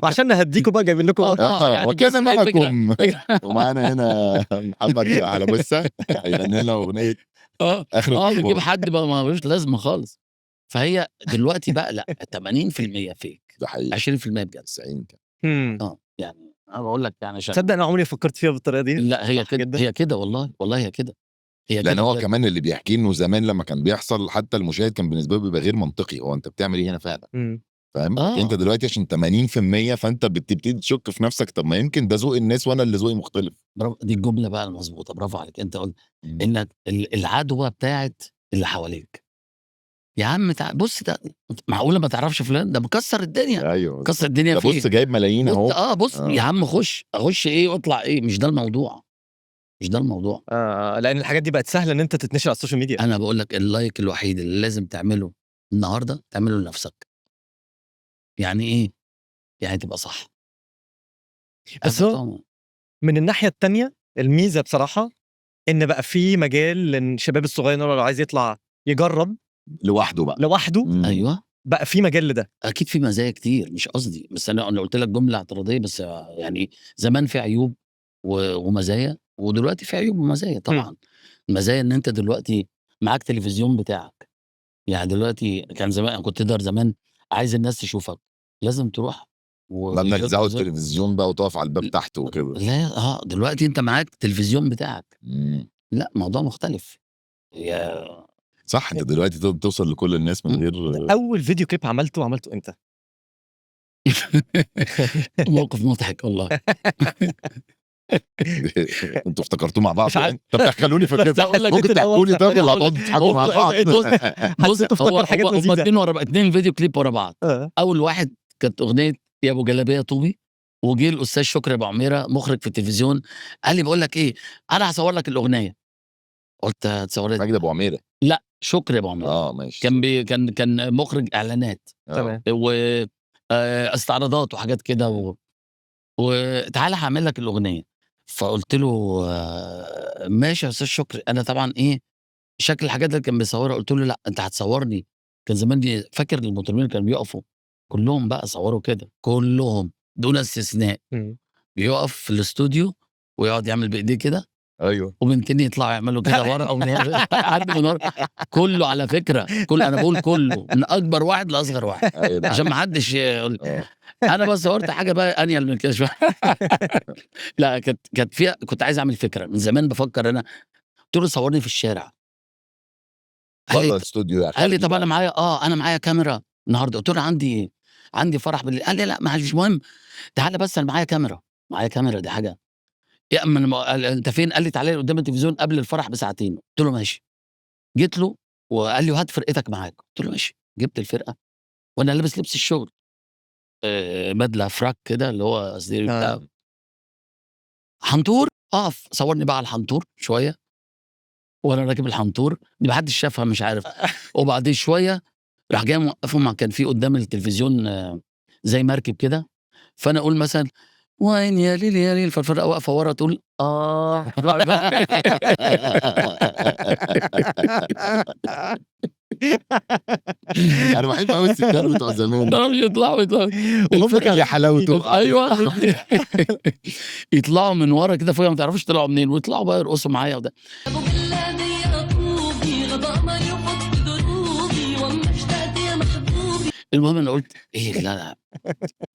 وعشان نهدّيكم بقى جايبين لكم يعني وكان بُص هي الفكرة معكم ومعانا هنا محمد حلبوسة هيغني لنا أغنية آخر بتجيب الأخبار. حد بقى ما لوش لازمة خالص. فهي دلوقتي بقى لأ، 80% fake، ده حقيقي. 20% بجد. 90 كمان. إمم. يعني أنا باقول لك يعني عشان تصدق أنا عمري ما فكّرت فيها بالطريقة دي. لأ هي صح كده، جدًا. هي كده والله، والله هي كده، هي لأن كده هو بجد. كمان اللي بيحكيه إنه زمان لمّا كان بيحصل حتى المشاهد كان بالنسبة له بيبقى غير منطقي، هو أنت بتعمل إيه هنا فعلًا، إمم. فاهم؟ لكن أنت آه، دلوقتي عشان 80% فأنت بتبتدي تشُك في نَفْسك، طب ما يمكن ده ذوق الناس وأنا اللي ذوقي مختلف. دي الجملة بقى المضبوطة، برافو عليك. أنت قُلت إمم. إنك العدوى بتاعة اللي حواليك. يا عم بُص ده معقولة ما تعرفش فلان؟ ده مكسّر الدنيا، أيوه مكسّر بالضبط. الدنيا ده في بُص إيه؟ جايب ملايين أهو. بُص يا آه. عم أخُش إيه واطلع إيه، مش ده الموضوع، مش ده الموضوع. لإن الحاجات دي بقت سهلة إن أنت تتنشر على السوشيال ميديا. أنا باقول لك اللايك الوحيد اللي لازم تعمله النهارده، تعمله لنَفْسك. يعني إيه؟ يعني تبقى صح. بس هو طبعًا. من الناحية التانية الميزة بصراحة إن بقى في مجال للشباب الصغير لو عايز يطلع يجرّب لوحده بقى. لوحده، إمم. أيوه. بقى في مجال لده. أكيد في مزايا كتير مش قصدي، بس أنا قُلت لك جملة اعتراضية بس يعني زمان في عيوب ومزايا، ودلوقتي في عيوب ومزايا إمم. طبعًا. المزايا إن أنت دلوقتي معاك تلفزيون بتاعك، يعني دلوقتي كان زمان كنت تقدر زمان عايز الناس تشوفك، لازم تروح مبنى ويشوفوا الإذاعة والتلفزيون بقى وتقف على الباب تحت وكده. لا دلوقتي أنت معاك تلفزيون بتاعك، إمم. لأ موضوع مختلف. هي صح، أنت دلوقتي تقدر توصل لكل الناس من إمم. غير أول فيديو كليب عملته إمتى؟ موقف مضحك والله. أنتم افتكرتوه مع بعض مش عارف. يعني؟ طب دخلوني في بس كده، حسيت ممكن تحكوا لي طب والّا هتقعدوا تضحكوا مع بعض؟ بُص حسيته افتكر حاجات هم لذيذة. 2 فيديو كليب ورا بعض. آه. أول واحد كانت أغنية يا أبو جلابية طوبي، وجه الأستاذ شكري أبو عميرة مُخرج في التلفزيون، قال لي: "باقول لك إيه، أنا هاصوّر لك الأغنية." قُلت: "هتصوّرها لي." ماجد أبو عميرة. لأ، شكري أبو عميرة. ماشي. كان مُخرج إعلانات تمام. و استعراضات وحاجات كده وتعالَ هاعمل لك الأغنية. فقُلت له: "ماشي يا أستاذ شكري." أنا طبعًا إيه، شكل الحاجات اللي كان بيصوّرها قُلت له: "لأ، أنت هتصوّرني." كان زمان فاكر المطربين اللي كانوا بيقفوا كلّهم بقى صوّروا كده، كلّهم دون استثناء، إمم. بيقف في الإستوديو ويقعد يعمل بإيديه كده، أيوه. وبنتين يطلعوا يعملوا كده ورا حد من ورا، كلّه على فكرة، أنا باقول كلّه، من أكبر واحد لأصغر واحد، أيوه ده عشان حقيقي. ما حدش يقول آه. أنا بقى صوّرت حاجة بقى أنيل من كده شوية. لأ كانت فيها كنت عايز أعمل فكرة، من زمان بافكّر أنا، قُلت له: "صوّرني في الشارع." قال لي برّه الإستوديو يعني قال لي: خارجي "طَب بقى. أنا معايا كاميرا النهارده." قُلت له: "عندي فرح بالليل." قال لي: "لأ مش مهم، تعالَ بس أنا معايا كاميرا دي حاجة." يا أمّا أنا ما قال: "أنت فين؟" قال لي: "تعالَ لي قدّام التلفزيون قبل الفرح بساعتين." قُلت له: "ماشي." جيت له وقال لي: "وهات فرقتك معاك." قُلت له: "ماشي." جِبت الفرقة وأنا لابس لبس الشغل، بدلة فراك كده اللي هو قصدي بتاع آه. حنطور، أقف صوّرني بقى على الحنطور شوية، وأنا راكب الحنطور، دي ما حدش شافها مش عارف، وبعدين شوية راح جاي موقّفهم كان في قدّام التلفزيون زي مركب كده، فأنا أقول مثلًا وين يا ليل يا ليل، فالفرقة واقفة ورا تقول انا بحب قوي الستات بتوع زمان ده يطلعوا وهم كان يا حلاوته. ايوه يطلعوا من ورا كده فوق ما تعرفوش طلعوا منين ويطلعوا بقى يرقصوا معايا وده. ابو بالله ضيق طوبي غضا املي وفض دروبي واما اشتقت يا محبوبي. المهم انا قلت ايه لا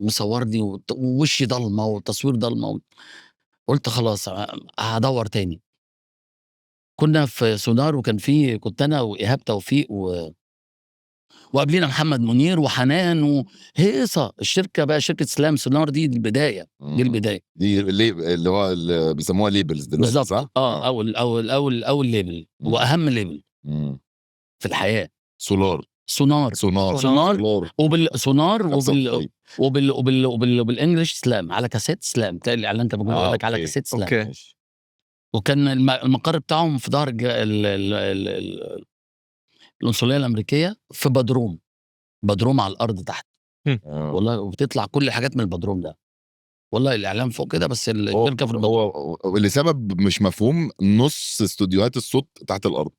مصورني ووشي ضلمه والتصوير ضلمه قلت خلاص هدور تاني. كنا في سونار وكان كنت انا وايهاب توفيق وقبلينا محمد منير وحنان وهيصه. الشركه بقى شركه سلام سونار دي البدايه، دي البدايه دي اللي هو اللي بيسموها ليبلز دلوقتي بالظبط. صح؟ اول ليبل واهم ليبل مم. في الحياه. سونار سونار وبالسونار وبالانجلش سلام على كاسيت سلام. تلاقي الاعلان كان موجود لك على كاسيت سلام. اوكي. وكان المقر بتاعهم في ظهر القنصليه الامريكيه في بدروم على الارض تحت والله. وبتطلع كل الحاجات من البدروم ده والله. الاعلام فوق كده بس الشركه في البدروم. هو لسبب مش مفهوم نص استوديوهات الصوت تحت الارض.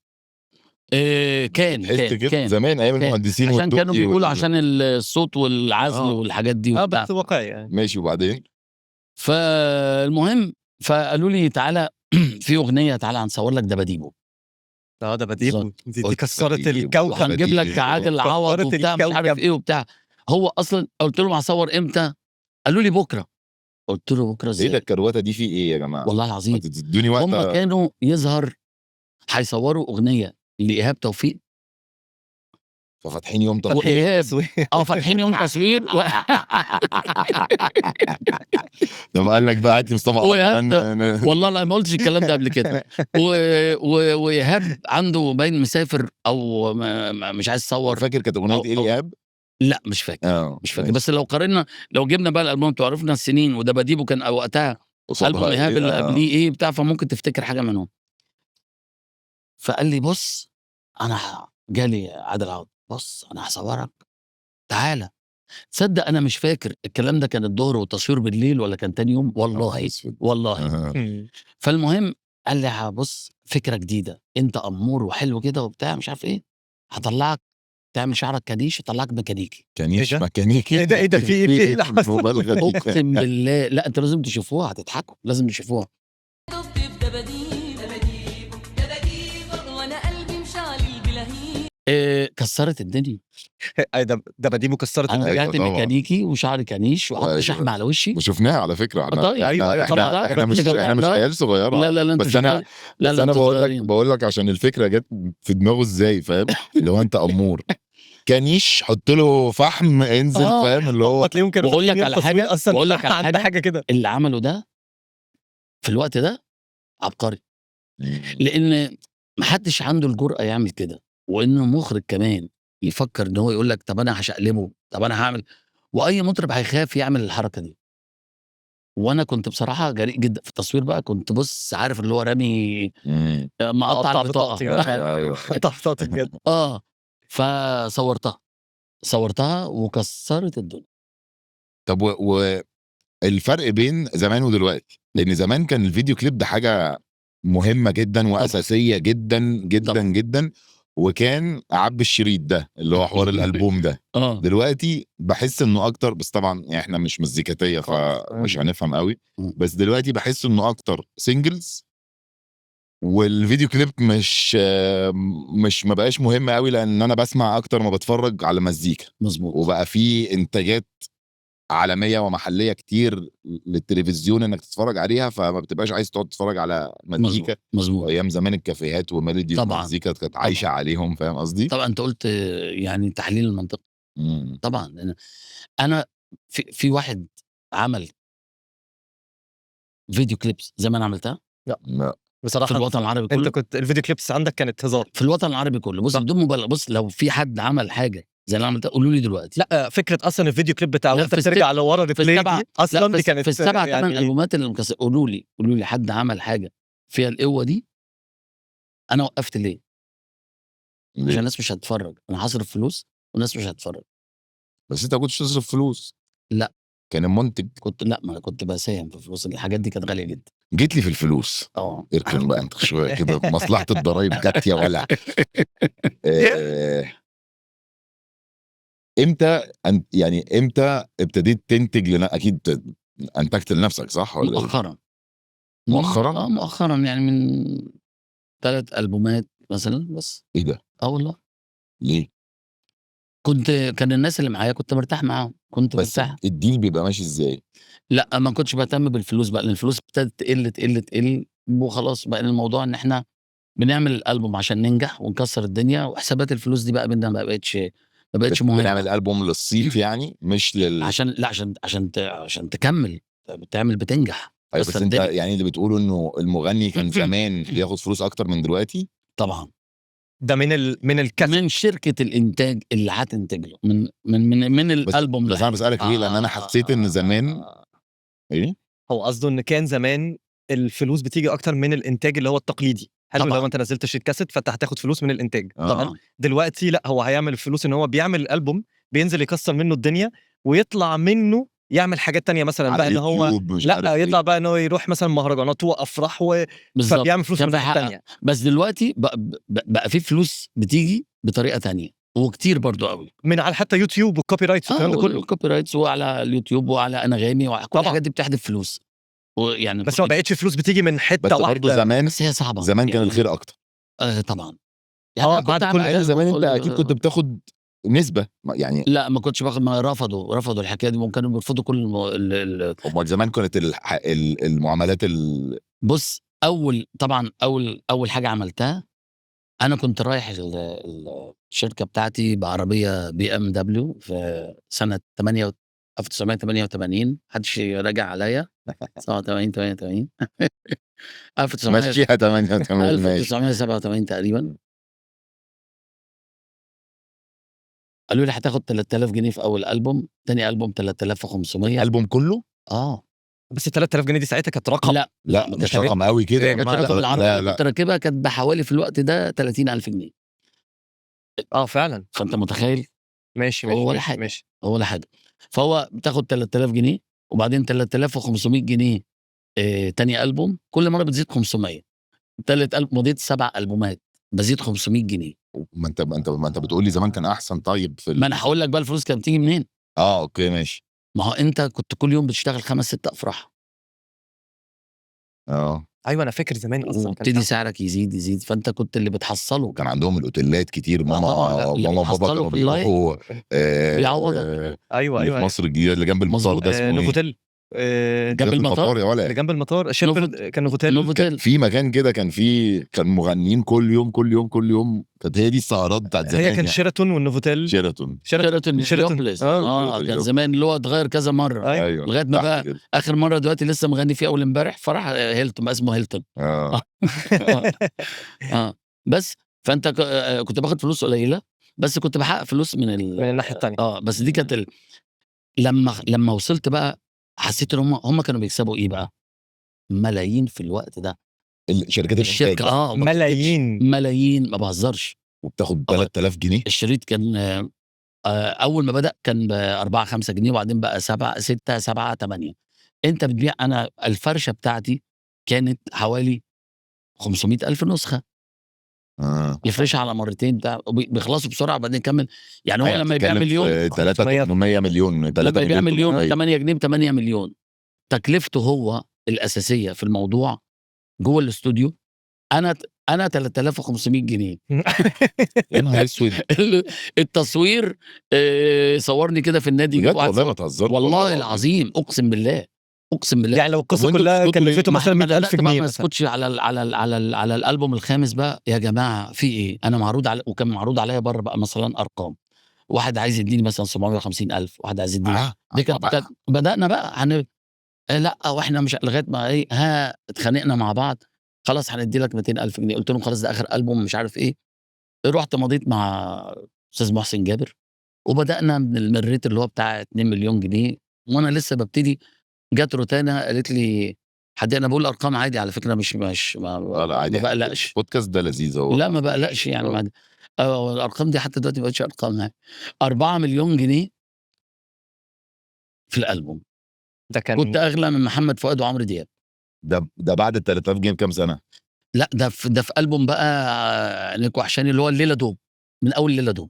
كان زمان ايام المهندسين عشان كانوا بيقولوا عشان الصوت والعزل والحاجات دي بس واقعي يعني. ماشي. وبعدين فالمهم فقالوا لي تعالى في اغنيه تعالى هنصور لك دباديبو. دباديبو دي كسرت الكوكب. هنجيب لك عادل عوض وبتاع مش عارف ايه وبتاع. هو اصلا قلت لهم هصور امتى؟ قالوا لي بكره. قلت له بكره ازاي؟ ايه ده الكروته دي في ايه يا جماعه؟ والله العظيم تدوني وقت. هم كانوا يظهر هيصوروا اغنيه لايهاب توفيق ففاتحين يوم فاتحين يوم تصوير لما قال لك بقى هات لي مصطفى والله لا ما قلتش الكلام ده قبل كده. وايهاب عنده باين مسافر او مش عايز يصور. فاكر كانت اغنيه ايه ايهاب؟ لا مش فاكر. مش فاكر بس لو جبنا بقى الالبوم وعرفنا السنين ودباديبو كان وقتها البوم ايهاب اللي قبليه ايه بتاع فممكن تفتكر حاجه منهم. فقال لي بص انا جالي عادل عوض بص انا هصورك تعالى. تصدق انا مش فاكر الكلام ده كان الظهر والتصوير بالليل ولا كان تاني يوم والله. فالمهم قال لي بص فكره جديده انت امور وحلو كده وبتاع مش عارف ايه هطلعك تعمل شعرك كنيش هطلعك ميكانيكي. كنيش ميكانيكي. ايه ده في ايه اقسم بالله لا انتوا لازم تشوفوها هتضحكوا لازم تشوفوها. كسرت الدنيا. دباديبو كسرت الدنيا. انا رجعت ميكانيكي وشعري كنيش وحط شحم على وشي وشفناها على فكره. احنا مش عيال صغيره. لا بس انا بقول لك عشان الفكره جت في دماغه ازاي فاهم. اللي هو انت امور كنيش حط له فحم انزل فاهم اللي هو تلاقيهم كانوا بقول لك على حاجه بقول لك على حاجه كده. اللي عمله ده في الوقت ده عبقري لان محدش عنده الجرأه يعمل كده. وانه مخرج كمان يفكر ان هو يقول لك طب انا هشقلبه طب انا هعمل. واي مطرب هيخاف يعمل الحركه دي. وانا كنت بصراحه جريء جدا في التصوير بقى. كنت بص عارف اللي هو رامي مقطع بطاقه بجد. فصورتها وكسرت الدنيا. طب الفرق بين زمان ودلوقتي لان زمان كان الفيديو كليب ده حاجه مهمه جدا واساسيه جدا جدا جدا وكان عب الشريط ده اللي هو حوار الالبوم ده. دلوقتي بحس انه اكتر بس طبعا احنا مش مزيكاتيه فمش هنفهم قوي. بس دلوقتي بحس انه اكتر سينجلز والفيديو كليب مش ما بقاش مهم قوي لان انا بسمع اكتر ما بتفرج على مزيكا. مظبوط. وبقى في انتاجات عالمية ومحلية كتير للتلفزيون انك تتفرج عليها فما بتبقاش عايز تقعد تتفرج على مزيكا. مظبوط. ايام زمان الكافيهات وميلودي والمزيكا كانت عايشة عليهم فاهم قصدي. طبعا انت قلت يعني تحليل المنطق. طبعا انا في واحد عمل فيديو كليبس زي ما انا عملتها. لا بصراحه في الوطن العربي كله. انت كنت الفيديو كليبس عندك كانت هزار في الوطن العربي كله. بص بدون مبالغه بص لو في حد عمل حاجه زي اللي عملتها قولوا لي دلوقتي. لا فكره اصلا الفيديو كليب بتاع وانت بترجع لورا ريبلاي اصلا دي كانت في السبع ثمان البومات اللي قولوا لي حد عمل حاجه فيها القوه دي. انا وقفت ليه؟ عشان الناس مش هتتفرج. انا هصرف فلوس والناس مش هتتفرج. بس انت كنتش تصرف فلوس. لا كان المنتج ما كنت بساهم في فلوس. الحاجات دي كانت غاليه جدا. جيت لي في الفلوس، اركن بقى انت شويه كده، مصلحه الضرايب جت يا ولع. امتى يعني امتى ابتديت تنتج اكيد انتجت لنفسك صح ولا مؤخرا مؤخرا؟ مؤخرا يعني من 3 ألبومات مثلا بس. ايه ده؟ والله ليه؟ كان الناس اللي معايا كنت مرتاح معاهم، كنت بس مرتاح. الديل بيبقى ماشي ازاي؟ لأ ما كنتش باهتم بالفلوس بقى، لأن الفلوس ابتدت تقل وخلاص بقى الموضوع إن إحنا بنعمل الألبوم عشان ننجح ونكسر الدنيا، وحسابات الفلوس دي بقى بيننا ما بقتش مهمة. بنعمل البوم للصيت يعني مش عشان لأ عشان تكمل بتنجح ايوه تكسر بس انت الدنيا. يعني اللي بتقوله انه المغني كان زمان بياخد فلوس اكتر من دلوقتي. طبعًا ده من الكسب. من شركة الإنتاج اللي هتنتج له من الألبوم بس انا بسألك ليه؟ لان انا حسيت ان زمان ايه؟ هو قصده ان كان زمان الفلوس بتيجي اكتر من الانتاج اللي هو التقليدي. حلو، طبعًا. لو انت نزلت شريط كاسيت فانت هتاخد فلوس من الانتاج. طبعًا. دلوقتي لا، هو هيعمل الفلوس ان هو بيعمل الالبوم، بينزل يكسر منه الدنيا ويطلع منه يعمل حاجات تانية مثلا على بقى ان هو يوتيوب مش عارف لا ايه. يطلع بقى ان هو يروح مثلا مهرجانات وافراح بالضبط. فبيعمل فلوس كان من في ناحية حق. تانية. بس دلوقتي بقى في فلوس بتيجي بطريقة تانية وكتير برضه أوي. من على حتى يوتيوب والكوبي رايتس والكلام ده كله. والcopy rights وعلى اليوتيوب وعلى أنغامي كل طبعًا. الحاجات دي بتحدف فلوس. ويعني بس ما بقتش فلوس بتيجي من بس حتة برضه واحدة. زمان بس هي صعبة. زمان كان يعني الخير اكتر. طبعًا. يعني أنا كنت بعد أعمل كل لان زمان انت اكيد كنت ألبوم بتاخد نسبه يعني. لأ ما كنتش باخد، ما رفضوا الحكاية دي وكانوا بيرفضوا كل ال امال زمان كانت المعاملات بُص طبعًا أول حاجة عملتها، أنا كنت رايح الشركة بتاعتي بعربية BMW في سنة 1988 ما حدش يراجع عليَّ 87 88 1900 مشيها 88 ماشي. 1987 تقريبًا. قالوا لي هتاخد 3000 جنيه في أول ألبوم، تاني ألبوم 3500. الالبوم كله؟ بس 3000 جنيه دي ساعتها كانت رقم. لا ما مش كانتش رقم قوي كده. هي كانت رقم. رقم. العربية لا اللي كنت لا راكبها كانت بحوالي في الوقت ده 30,000 جنيه. فعلًا. فأنت متخيل؟ ماشي، هو ولا ماشي، حاجة، ماشي. هو ولا حاجة. فهو بتاخد 3000 جنيه وبعدين 3500 جنيه تاني ألبوم، كل مرة بتزيد 500. تالت مضيت 7 ألبومات، بازيد 500 جنيه. ما انت بتقول لي زمان كان احسن. طيب ما أنا هاقول لك بقى الفلوس كانت بتيجي منين. اوكي ماشي. ما هو أنت كنت كل يوم بتشتغل 5، 6 أفراح. أيوه أنا فاكر زمان أصلًا كان وابتدي فعلًا. سعرك يزيد، فأنت كنت اللي بتحصّله. وكان عندهم الاوتيلات كتير. ماما طبعًا اللي ماما وبابا بتحصّله كانوا في اللايف بيروحوا بيعوّضك. أيوه، اللي في أيوه. مصر الجديده اللي جنب المطار ده اسمه ايه؟ نوفوتيل. جنب ده في المطار. المطار يا اللي ولا جنب المطار شيبرد كان نوفوتيل. نوفوتيل. في مكان كده كان مغنيين كل يوم كل يوم كل يوم. كانت هي دي السهرات بتاعت زمان هي كان يعني. شيراتون والنوفوتيل. شيراتون. شيراتون شيراتون. هيليوبوليس. كان هيليوبوليس. زمان اللي هو اتغيّر كذا مرّة. أيوه. ايوه لغاية ما تحت بقى كده. آخر مرّة دلوقتي لسه مغني فيه أول امبارح فرح هيلتون، بقى اسمه هيلتون. اه آه. آه. بس فأنت كنت باخد فلوس قليلة، بس كنت باحقق فلوس من من الناحية التانية. بس دي كانت لمّا وصلت بقى حسيت إن هم كانوا بيكسبوا إيه بقى، ملايين في الوقت ده. شركات الانتاج الشركة بقى. ما باكدبش، ملايين. ملايين ما باهزرش. وبتاخد 3000 جنيه. الشريط كان أول ما بدأ كان ب4، 5 جنيه وبعدين بقى 7، 6، 7، 8. أنت بتبيع، أنا الفرشة بتاعتي كانت حوالي 500,000 نسخة. يفرشها على مرتين بتاع بيخلصوا بسرعة وبعدين يكمّل. يعني هو لمّا يبيع مليون 3 مليون 3 لمّا يبيع مليون أيوه. 8 جنيه ب8 مليون. تكلفته هو الأساسية في الموضوع جوّه الإستوديو أنا 3500 جنيه. يا نهار اسود. التصوير صوّرني كده في النادي بجد واحد والله ما تهزرش. والله العظيم أقسم بالله، أقسم بالله. يعني لو القصة وأنتوا كلها بتسكتوا ليه؟ كلفته ما مثلًا ما 100,000 بدأت بقى جنيه ما مثلًا. اسكتش على الألبوم الخامس بقى. يا جماعة في إيه؟ أنا معروض وكان معروض عليّا برّه بقى مثلًا أرقام. واحد عايز يدّيني مثلًا 750,000، واحد عايز يدّيني دي كانت بدأنا بقى لأ وإحنا مش لغاية ما إيه، اتخانقنا مع بعض. خلاص هندّي لك 200,000 جنيه. قُلت لهم خلاص ده آخر ألبوم مش عارف إيه. رُحت مضيت مع أستاذ محسن جابر وبدأنا من الrate اللي هو بتاع 2.000.000 جنيه. وأنا لسه بابتدي جات روتانا قالت لي أنا باقول أرقام عادي على فكرة، مش لا ما عادي. باقلقش. البودكاست ده لذيذ اهو. لأ ما باقلقش يعني ما الأرقام دي حتى دلوقتي ما بقتش أرقام يعني. 4.000.000 جنيه في الألبوم. ده كنت كان أغلى من محمد فؤاد وعمرو دياب. ده بعد ال 3000 جنيه بكام سنه؟ لأ ده في ألبوم بقى عينيك وحشاني اللي هو الليلة دوب، من أول ليلة دوب.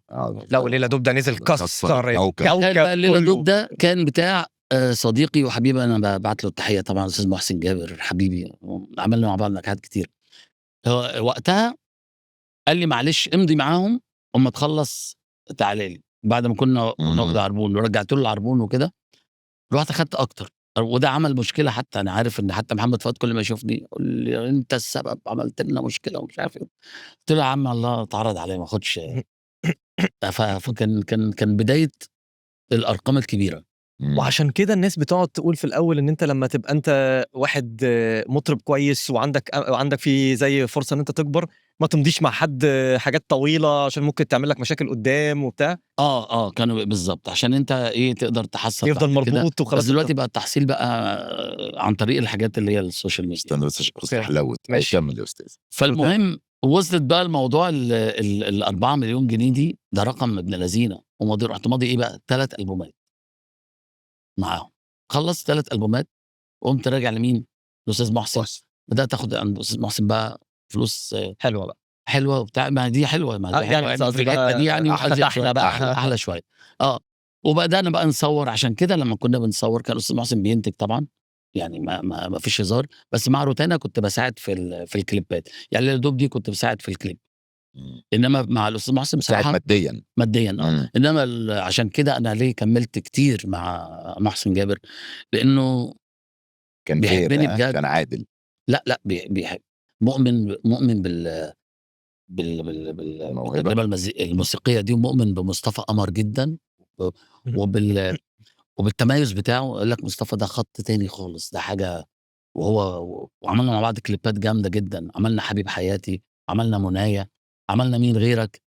لا وليلة دوب ده نزل كسر تخيل الكوكب بقى الليلة كله. دوب ده كان بتاع صديقي وحبيبي، أنا بابعت له التحية طبعًا الأستاذ محسن جابر حبيبي، عملنا مع بعض نجاحات كتير. هو وقتها قال لي: "معلش امضي معاهم أمّا تخلّص تعالَ لي." بعد ما كنا بناخد عربون ورجعت له العربون وكده، رُحت أخدت أكتر، وده عمل مشكلة. حتى أنا عارف إن حتى محمد فؤاد كل ما يشوفني يقول لي: "أنت السبب، عملت لنا مشكلة." ومش عارف إيه. قُلت له: "يا عم الله اتعرض عليَّ ما آخدش." فكان بداية الأرقام الكبيرة. وعشان كده الناس بتقعد تقول في الأول إن أنت لمّا تبقى أنت واحد مطرب كويس وعندك في زي فرصة إن أنت تكبر، ما تمضيش مع حد حاجات طويلة عشان ممكن تعمل لك مشاكل قدّام وبتاع. كانوا بالضبط، عشان أنت تقدر تحصّل يفضل بعد كده. مربوط وخلاص. بس دلوقتي بقى التحصيل بقى عن طريق الحاجات اللي هي السوشيال ميديا. استنى بس عشان حلاوه. ماشي. كمل يا استاذ. فالمهم وصلت بقى الموضوع ال4 مليون جنيه دي، ده رقم ابن لذينة. رُحت ماضي إيه بقى 3 ألبومات معاهم. خلّصت 3 ألبومات وقُمت راجع لمين؟ لأستاذ محسن. بدأت آخد عند أستاذ محسن بقى فلوس حلوة بقى. حلوة وبتاع، ما دي حلوة، ما دي يعني حلوة بس في قصدي الحتة بقى دي يعني أحلى وأزيد شوية، بقى. أحلى شوية. وبدأنا بقى نصوّر. عشان كده لمّا كنا بنصوّر كان الأستاذ محسن بينتج طبعًا، يعني ما فيش هزار. بس مع روتانا كنت باساعد في الكليبات، يعني يا دوب دي كنت باساعد في الكليب. إنما مع الأستاذ محسن ساعد بصراحة ماديا. ماديًا. إنما عشان كده أنا ليه كمّلت كتير مع محسن جابر، لإنه كان بيحبني فير. بجد. كان عادل. لأ بيحب، مؤمن الموهبه. بالتجربة الموسيقية دي، ومؤمن بمصطفى قمر جدًا، و وبال وبالتميُّز بتاعه. يقول لك مصطفى ده خَط تاني خالص، ده حاجة. وعملنا مع بعض كليبات جامدة جدًا. عملنا حبيب حياتي، عملنا منايا، عملنا مين غيرك،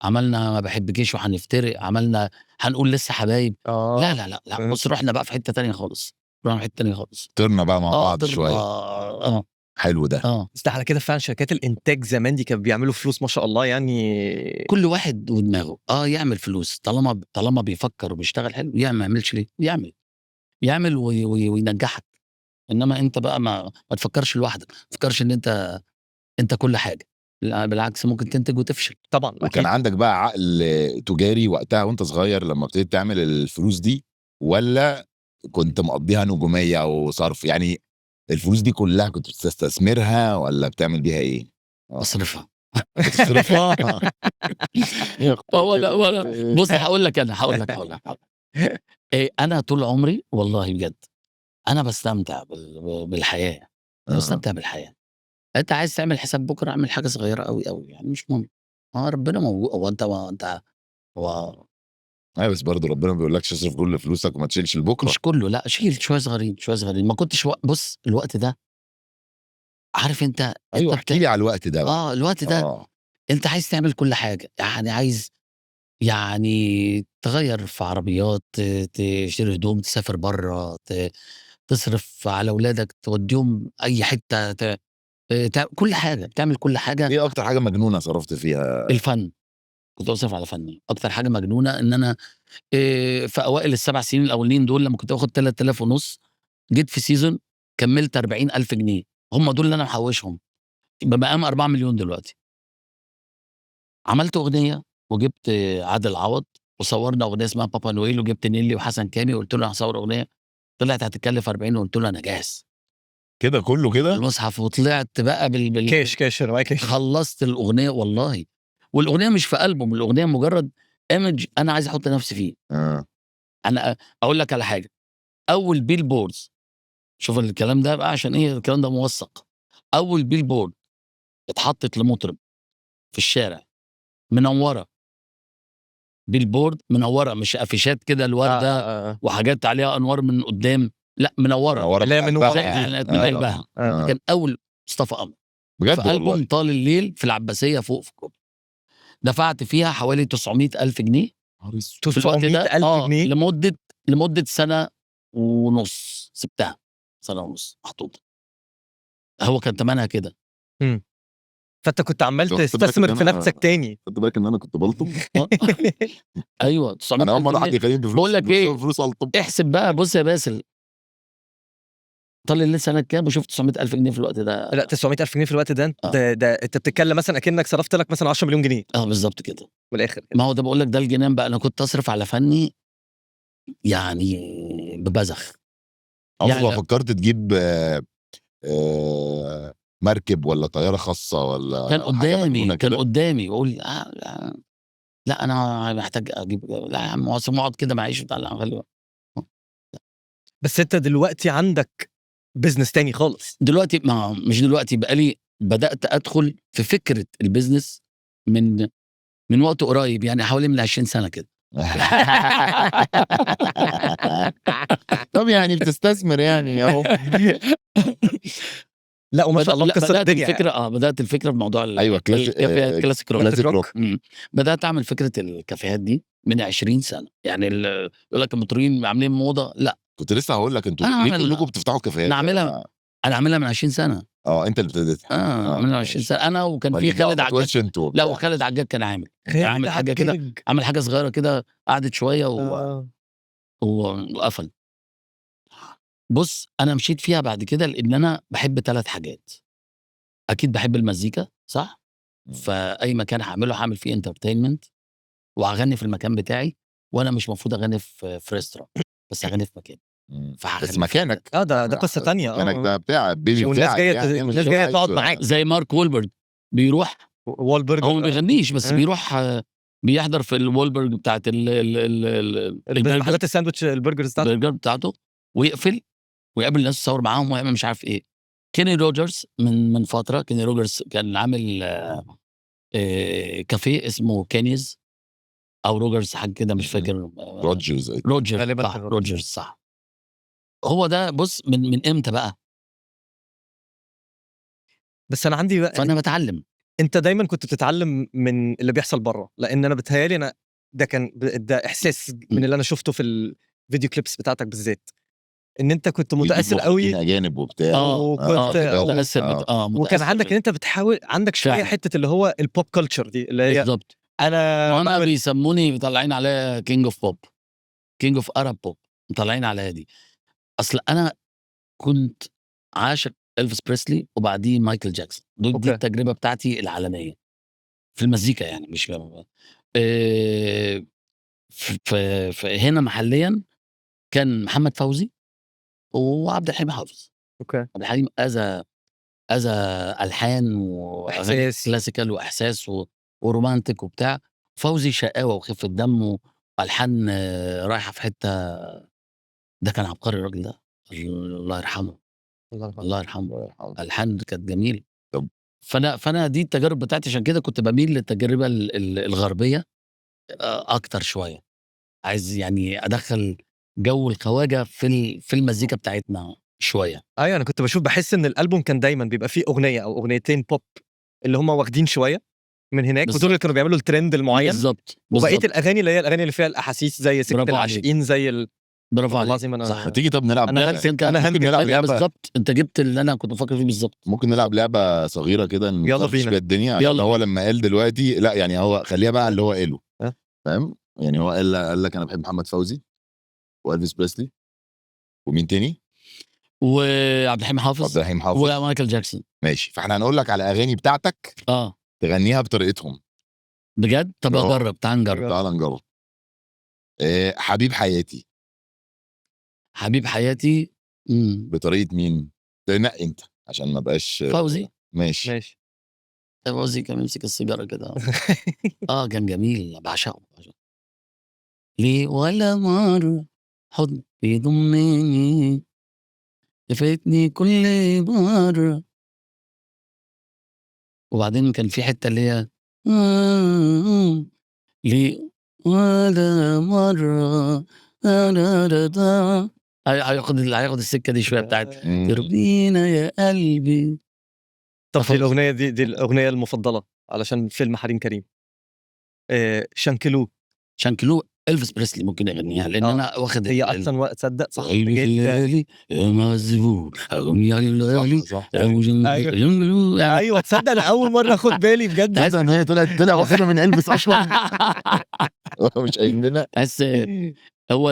عملنا ما باحبكيش وهنفترق، عملنا هنقول لسه حبايب. لا، بُص رُحنا بقى في حتّة تانية خالص، رُحنا في حتّة تانية خالص. طرنا بقى مع بعض طِرنا شويه. حلو ده. بس ده على كده فعلًا شركات الإنتاج زمان دي كانوا بيعملوا فلوس ما شاء الله يعني. كل واحد ودماغه. يعمل فلوس طالما بيفكّر وبيشتغل حلو، ما يعملش ليه؟ يعمل وينجّحك. إنما أنت بقى ما تفكّرش لوحدك، ما تفكّرش إن أنت كل حاجة. لأ بالعكس ممكن تنتج وتفشل. طبعًا وكان أكيد. عندك بقى عقل تجاري وقتها وانت صغير لما ابتديت تعمل الفلوس دي، ولا كنت مقضيها نجوميه وصرف؟ يعني الفلوس دي كلها كنت بتستثمرها ولا بتعمل بيها ايه؟ أصرفها. بتصرفها. ولا بُص هاقول لك أنا طول عمري والله بجد أنا باستمتع بالحياة. أنا باستمتع بالحياة. أنت عايز تعمل حساب بُكرة، اعمل حاجة صغيرة أوي، يعني مش مهم. ربنا هو أنت هو ايوه بس برضه ربنا ما بيقولكش اصرف كل فلوسك وما تشيلش لبكره. مش كله، لأ شيل شوية صغيرين، شوية صغيرين. ما كنتش بُص الوقت ده، عارف أنت ايوه احكي لي على الوقت ده بقى. الوقت ده أنت عايز تعمل كل حاجة. يعني عايز تغيّر في عربيات، تشتري هدوم، تسافر برّه، تصرف على ولادك، تودّيهم أي حتة، كل حاجة، تعمل كل حاجة. ايه اكتر حاجه مجنونه صرفت فيها؟ الفن، كنت باصرف على فني. أكتر حاجة مجنونة إن أنا في أوائل ال7 سنين الأولانيين دول لمّا كنت باخد 3500، جيت في season كمّلت 40,000 جنيه، هم دول اللي أنا محوّشهم، بمقام 4.000.000 دلوقتي. عملت أغنية وجِبت عادل عوض وصوّرنا أغنية اسمها بابا نويل، وجِبت نيلي وحسن كامي وقُلت له: "أنا هاصوّر أغنية." طلعت هتتكلف 40 وقُلت له: "أنا جاهز." كده كله كده؟ المصحف وطلعت بقى كاش معايا كاش. خلّصت الأغنية والله. والأغنية مش في ألبوم، الأغنية مجرد image أنا عايز أحُط نفسي فيه. أنا أقول لك على حاجة، أول billboards، شوف الكلام ده بقى عشان الكلام ده موثّق. أول billboard اتحطّت لمطرب في الشارع منوّرة، billboard منوّرة مش أفيشات كده الوردة وحاجات عليها أنوار من قدّام، لأ منوّرة. اللي هي من قلبها. ورا زي دي. إعلانات من قلبها. كان أول مصطفى قمر بجد في والله. ألبوم طال الليل في العباسية فوق في الكوبري. دفعت فيها حوالي 900,000 جنيه في الوقت ده 900,000 جنيه؟ لمدة سنة ونُص، سِبتها سنة ونُص محطوطة. هو كان تمنها كده. فأنت كنت عمّال واخد بالك تستثمر إن في أنا نفسك تاني. خدت بالك ان انا كنت بلطم؟ أيوه انا 900,000 اول مره حد جنيه. يخليني باقول لك إيه، فلوس الطم. احسب بقى. بُص يا باسل، طال الليل سنه كام وشفت 900,000 جنيه في الوقت ده. لا 900,000 جنيه في الوقت ده ده انت بتتكلم مثلا اكنك صرفت لك مثلا 10 مليون جنيه بالظبط كده. والاخر ما هو ده بقول لك ده الجنان بقى. انا كنت اصرف على فني يعني ببذخ. عمرك ما يعني فكرت تجيب مركب ولا طياره خاصه ولا كان حاجة قدامي مجنونة كان كده؟ قدامي واقول لا انا محتاج اجيب. لا يا عم اقعد كده معيش بتاع خلي. بس انت دلوقتي عندك بزنس تاني خالص. دلوقتي ما مش دلوقتي بقى لي بدات ادخل في فكره البيزنس من وقت قريب، يعني حوالي من 20 سنه كده. طب يعني بتستثمر يعني اهو. لا وما شاء الله قصه بدات الدنيا الفكره بدات الفكره في موضوع ايوه الكافيهات كلاسيك روك. كلاسيك روك. بدات اعمل فكره الكافيهات دي من 20 سنه. يعني يقول لك المطربين عاملين موضه، لا كنت لسه هقول لك انتوا أنا ليه عامل- كلكم بتفتحوا كافيهات؟ انا عاملها من 20 سنه. انت اللي ابتديتها. من 20 سنه انا. وكان في خالد عجاج. لا وخالد عجاج كان عامل حاجه كده، عمل حاجه صغيره كده، قعدت شويه وقفل. بص انا مشيت فيها بعد كده لان انا بحب 3 حاجات. اكيد بحب المزيكا صح، فاي مكان هعمل فيه انترتينمنت وهغني في المكان بتاعي، وانا مش المفروض اغني في ريستوران، بس اغني في مكان. بس مكانك ده قصه تانية. مكانك ده بتاع بيبي والناس بتاعك جايه يعني الناس جايه تقعد معاك زي مارك وولبرج بيروح. وولبرج هو ما بيغنيش بس بيروح بيحضر في الوولبرج بتاعت محلات الساندوتش البرجر بتاعته، ويقفل ويقابل الناس يصور معاهم ويعمل مش عارف ايه. كيني روجرز من فتره، كيني روجرز كان عامل كافيه اسمه كينيز او روجرز حاجه كده مش فاكر. روجر غالبا صح، روجرز صح. هو ده. بص من امتى بقى؟ بس انا عندي بقى فانا بتعلم. انت دايما كنت بتتعلم من اللي بيحصل بره، لان انا بتهيالي انا ده احساس من اللي انا شفته في الفيديو كليبس بتاعتك بالذات، ان انت كنت متاثر قوي اجانب وبتاع وكنت متاثر وكان عندك ان انت بتحاول عندك شويه فعلا. حته اللي هو البوب كلتشر دي اللي هي بالظبط. انا بيسموني مطلعين عليا كينج اوف بوب، كينج اوف ارب بوب، مطلعين عليا دي. اصل انا كنت عاشق إلفيس بريسلي وبعديه مايكل جاكسون. دي التجربه بتاعتي العالميه في المزيكا، يعني مش في هنا محليا كان محمد فوزي وعبد الحليم حافظ. عبد الحليم أذى ألحان وأغاني كلاسيكال وإحساس ورومانتك وبتاع. فوزي شقاوة وخفة دم وألحان رايحة في حتة. ده كان عبقري الراجل ده، الله يرحمه. الله يرحمه. ألحان كانت جميلة. فأنا دي التجارب بتاعتي، عشان كده كنت بميل للتجربة الغربية أكتر شوية. عايز يعني أدخل جو الخواجة في المزيكا بتاعتنا شويه. ايوه انا كنت بحس ان الالبوم كان دايما بيبقى فيه اغنيه او اغنيتين بوب اللي هم واخدين شويه من هناك، ودول اللي كانوا بيعملوا الترند المعين. بالظبط. وبقيه الاغاني اللي هي الاغاني اللي فيها الاحاسيس زي سكه العاشقين زي برافو عليك. لازم صح. ما تيجي طب نلعب انا ممكن نلعب لعبه بالظبط. انت جبت اللي انا كنت بفكر فيه بالظبط. ممكن نلعب لعبه صغيره كده يلا بينا بيها الدنيا. عشان هو لما قال دلوقتي لا يعني هو خليها بقى اللي هو قاله فاهم يعني. هو قال لك انا بحب محمد فوزي وإلفيس بريسلي ومين تاني وعبد الحليم حافظ ومايكل جاكسون. ماشي. فاحنا هنقول لك على اغاني بتاعتك تغنيها بطريقتهم بجد. طب اجرب. تعال نجرب. حبيب حياتي. حبيب حياتي بطريقه مين؟ تنقي انت عشان ما بقاش فوزي. ماشي. فوزي كان يمسك السيجاره كده. كان جميل، بعشقه. ليه ولا مره حضن يضمني يفاتني كل مره. وبعدين كان في حته اللي هي ليه ولا مره هياخد السكه دي شويه بتاعت تربينا يا قلبي. طب في الاغنيه دي الاغنيه المفضله علشان فيلم حريم كريم. شانكلو إلفيس بريسلي ممكن يغنيها لان انا واخد هي اصلا وقت تصدق صح جدا مزبوط. ايوه تصدق انا اول مره اخد بالي بجد. تحس ان هي طلع واخدها من إلفيس اصلا. مش قايل لنا. بس هو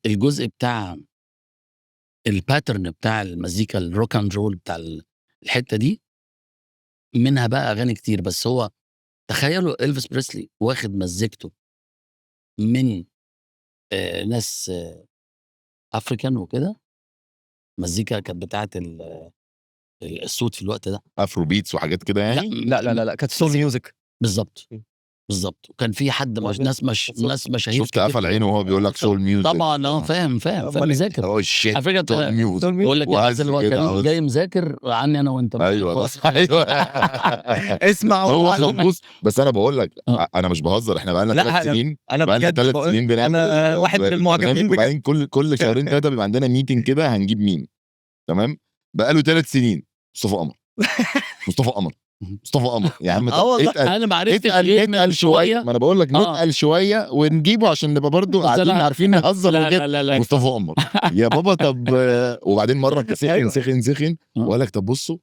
الجزء بتاع الpattern بتاع المزيكا الrock and roll بتاع الحتة دي، منها بقى أغاني كتير، بس هو تخيّلوا إلفيس بريسلي واخد مزيكته من ناس African وكده، مزيكا كانت بتاعة السود في الوقت ده. افرو بيتس وحاجات كده يعني. لا كانت soul music. بالضبط، إمم. بالضبط، وكان في حد ناس مشاهير شفت قفل عينه وهو بيقول لك سول ميوزك. طبعًا فاهم أمال إيه؟ مذاكر. هو الشيت على فكرة سول ميوزك بيقول لك هو كان جاي مذاكر عني أنا وأنت. ايوه ايوه اسمع هو خبوص. بس انا بقول لك انا مش بهزر، احنا بقالنا لا، 3 سنين انا بقالنا بجد 3 سنين بنعمل انا واحد من المعجبين بجد. وبعدين كل شهرين 3 بيبقى عندنا ميتنج كده هنجيب مين. تمام. بقاله 3 سنين مصطفى قمر مصطفى قمر مصطفى قمر يا عم. والله أنا ما عرفتش اتقل شويه. ما انا بقول لك نتقل شويه ونجيبه عشان نبقى برضه بس قاعدين عارفين نهزر وكده. لا مصطفى قمر يا بابا. طب وبعدين مره سخن وقال لك طب بصوا،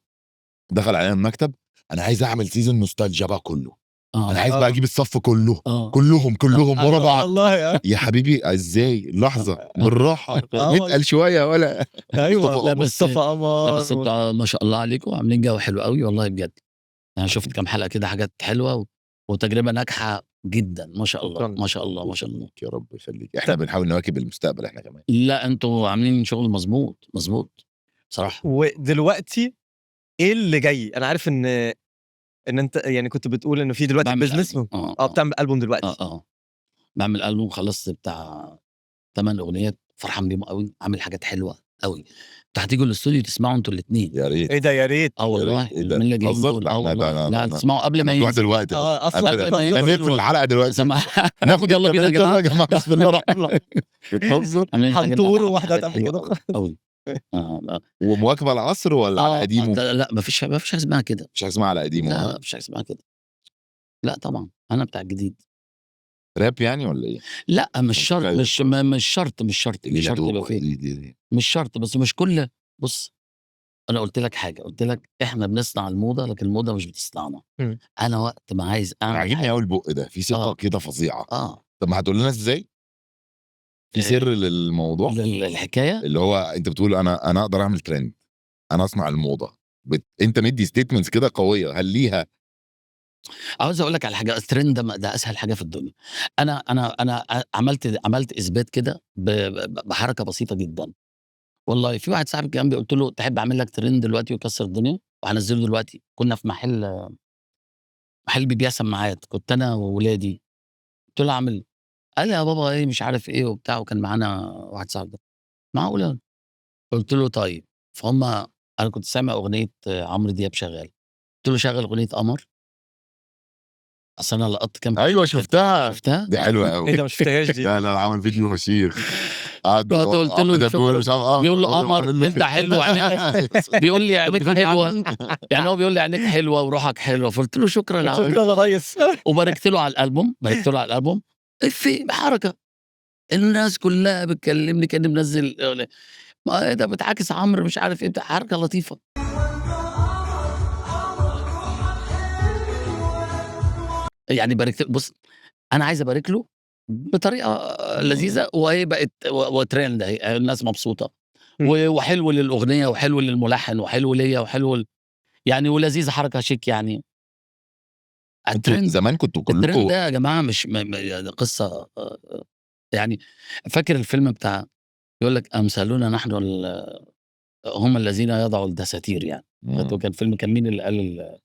دخل علينا المكتب، انا عايز اعمل سيزون نوستالجيا بقى كله. انا عايز بقى اجيب الصف كله كلهم ورا بعض. والله يا حبيبي ازاي؟ لحظه بالراحه نتقل شويه ولا ايوه لا، بس مصطفى قمر. بس انتوا ما شاء الله عليكم عاملين جو حلو قوي والله بجد. انا شفت كام حلقه كده حاجات حلوه وتجربه ناجحه جدا ما شاء الله شكراً. ما شاء الله ما شاء الله. يا رب يخليك. احنا بنحاول نواكب المستقبل احنا كمان. لا انتوا عاملين شغل مظبوط بصراحه. ودلوقتي ايه اللي جاي؟ انا عارف ان انت يعني كنت بتقول انه في دلوقتي بعمل بزنس ألبوم. بتعمل ألبوم دلوقتي. بعمل ألبوم، خلصت بتاع 8 أغنيات، فرحان بيهم قوي، عامل حاجات حلوه قوي. انتوا هتيجوا الاستوديو تسمعوا انتوا الاثنين. يا ريت. ايه ده يا ريت. والله إيه ده؟ من اللي جايين بتهزر؟ دول. لا، والله لا، لا تسمعوا قبل ما نروح ينزل. دلوقتي اصلا هنقفل الحلقه دلوقتي. سمع ناخد يلا بينا يا جماعه. يا جماعه بسم الله الرحمن الرحيم. بتهزر؟ هنطور واحده تعمل كده. قوي. ومواكبه العصر ولا على قديمه؟ لا مفيش حاجه اسمها كده. مش هسمع على قديمه. لا مفيش حاجه اسمها كده. لا طبعا انا بتاع الجديد. راب يعني ولا ايه؟ لا مش شرط مش شرط يبقى فيه. مش شرط، بس مش كل. بص انا قلت لك حاجه، قلت لك احنا بنصنع الموضه لكن الموضه مش بتصنعنا. انا وقت ما عايز اعمل عاجبني قوي البق ده، في ثقه كده فظيعه. طب ما هتقول لنا ازاي؟ في سر للموضوع الحكايه اللي هو انت بتقول انا اقدر اعمل ترند، انا اصنع الموضه. انت مدي ستيتمنتس كده قويه، هل ليها؟ عاوز اقول لك على حاجه. الترند ده اسهل حاجه في الدنيا. انا عملت اثبات كده بحركه بسيطه جدا. والله في واحد صاحبي كان قلت له تحب اعمل لك ترند دلوقتي ويكسر الدنيا وهنزله دلوقتي. كنا في محل بيبيع سماعات، كنت انا وولادي. قلت له اعمل، قال لي يا بابا ايه مش عارف ايه وبتاع، وكان معانا واحد صاحبي معقول. قلت له طيب. فهم انا كنت سامع اغنيه عمرو دياب شغال، قلت له شغل اغنيه قمر. اصل انا لقطت كام. ايوه شفتها شفتها دي حلوه قوي. ايه ده مش شفتهاش دي. لا عمل فيديو مشير. قلت له بيقول له قمر انت حلو بيقول لي عينيك حلوه يعني هو بيقول لي عينيك حلوه وروحك حلوه. فقلت له شكرا يا ريس. وباركت له على الالبوم في حركه. الناس كلها بتكلمني كاني منزل ما ده بتعاكس عمرو مش عارف ايه، حركه لطيفه. يعني باركت. بص انا عايز ابارك له بطريقه لذيذه، وهي بقت وترند اهي، الناس مبسوطه وحلو للاغنيه وحلو للملحن وحلو ليا وحلو يعني ولذيذه، حركه شيك يعني. انتوا زمان كنتوا الترند كلكم ده يا جماعه مش قصه يعني. فاكر الفيلم بتاع يقول لك امثالنا نحن هم الذين يضعوا الدساتير يعني. كان فيلم، كان مين اللي قال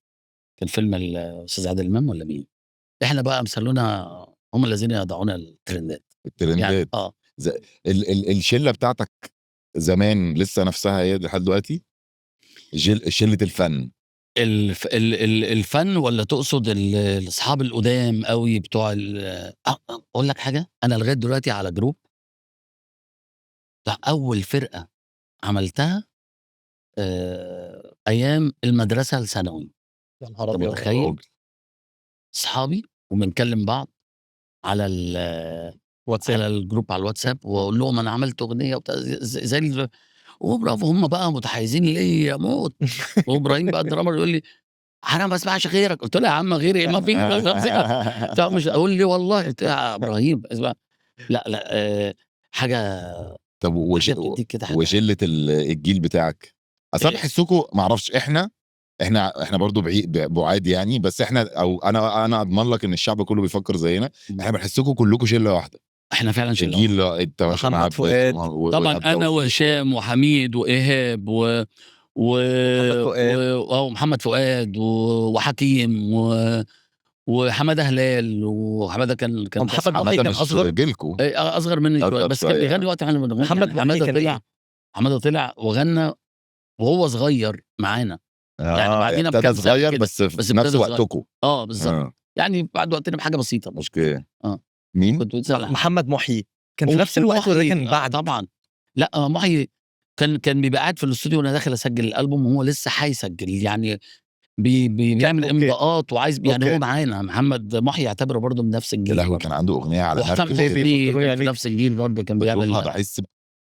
كان فيلم الاستاذ عادل امام ولا مين؟ احنا بقى امثالنا هم الذين يضعون الترندات يعني. الشله بتاعتك زمان لسه نفسها هي لحد دلوقتي؟ شله الفن الفن ولا تقصد الاصحاب القدام قوي بتوع اقول لك حاجه. انا لغايه دلوقتي على جروب بتاع اول فرقه عملتها ايام المدرسه الثانوي. يا نهار ابيض. متخيل اصحابي وبنكلم بعض على واتساب، على الجروب على الواتساب، واقول لهم انا عملت اغنيه زي وبرافو. هم بقى متحيزين ليا موت. وابراهيم بقى الدرامر يقول لي انا ما بسمعش غيرك. قلت له يا عم غيري ما في مش اقول لي والله. قلت له يا ابراهيم اسمع. لا حاجه طب حاجة بتديك كده حاجة. وشله الجيل بتاعك اصلا إيه. بحسكم ما اعرفش احنا برضو بعاد يعني، بس احنا او انا اضمن لك ان الشعب كله بيفكر زينا. احنا بنحسكم كلكم شله واحده. احنا فعلا شله واحدة. الجيل انت محمد عباس فؤاد. طبعا وإيهاب انا توفيق. وهشام وحميد وايهاب محمد فؤاد. ومحمد فؤاد وحكيم وحماده هلال، وحماده كان ومحمد بصحى. محي كان مش أصغر. جيلكم. اصغر مني شويه، أصغر بس كان شوية. بيغني وقت احنا بنغني. محمد يعني محي كان طلع إيه؟ حماده طلع وغنى وهو صغير معانا. يعني بعدينا ابتدى بكام سنة صغير كده، بس في بس نفس ابتدى صغير. وقتكم. بالظبط. يعني بعد وقتنا بحاجه بسيطه بس. اوكي. اه مين؟ كنت بتسال عن محمد محي كان في نفس الوقت ولا محي. كان بعد؟ طبعا لا، محي كان بيبقى قاعد في الاستوديو وانا داخل اسجل الالبوم وهو لسه هيسجل يعني. بيعمل أوكي. امضاءات وعايز يعني أوكي. هو معانا. محمد محي يعتبره برضه من نفس يا الجيل لهوي برضه. كان عنده اغنيه على وحسام مركز بيبي. حسني بيفكروني في عليك. نفس الجيل برضه كان بشوفها بيعمل.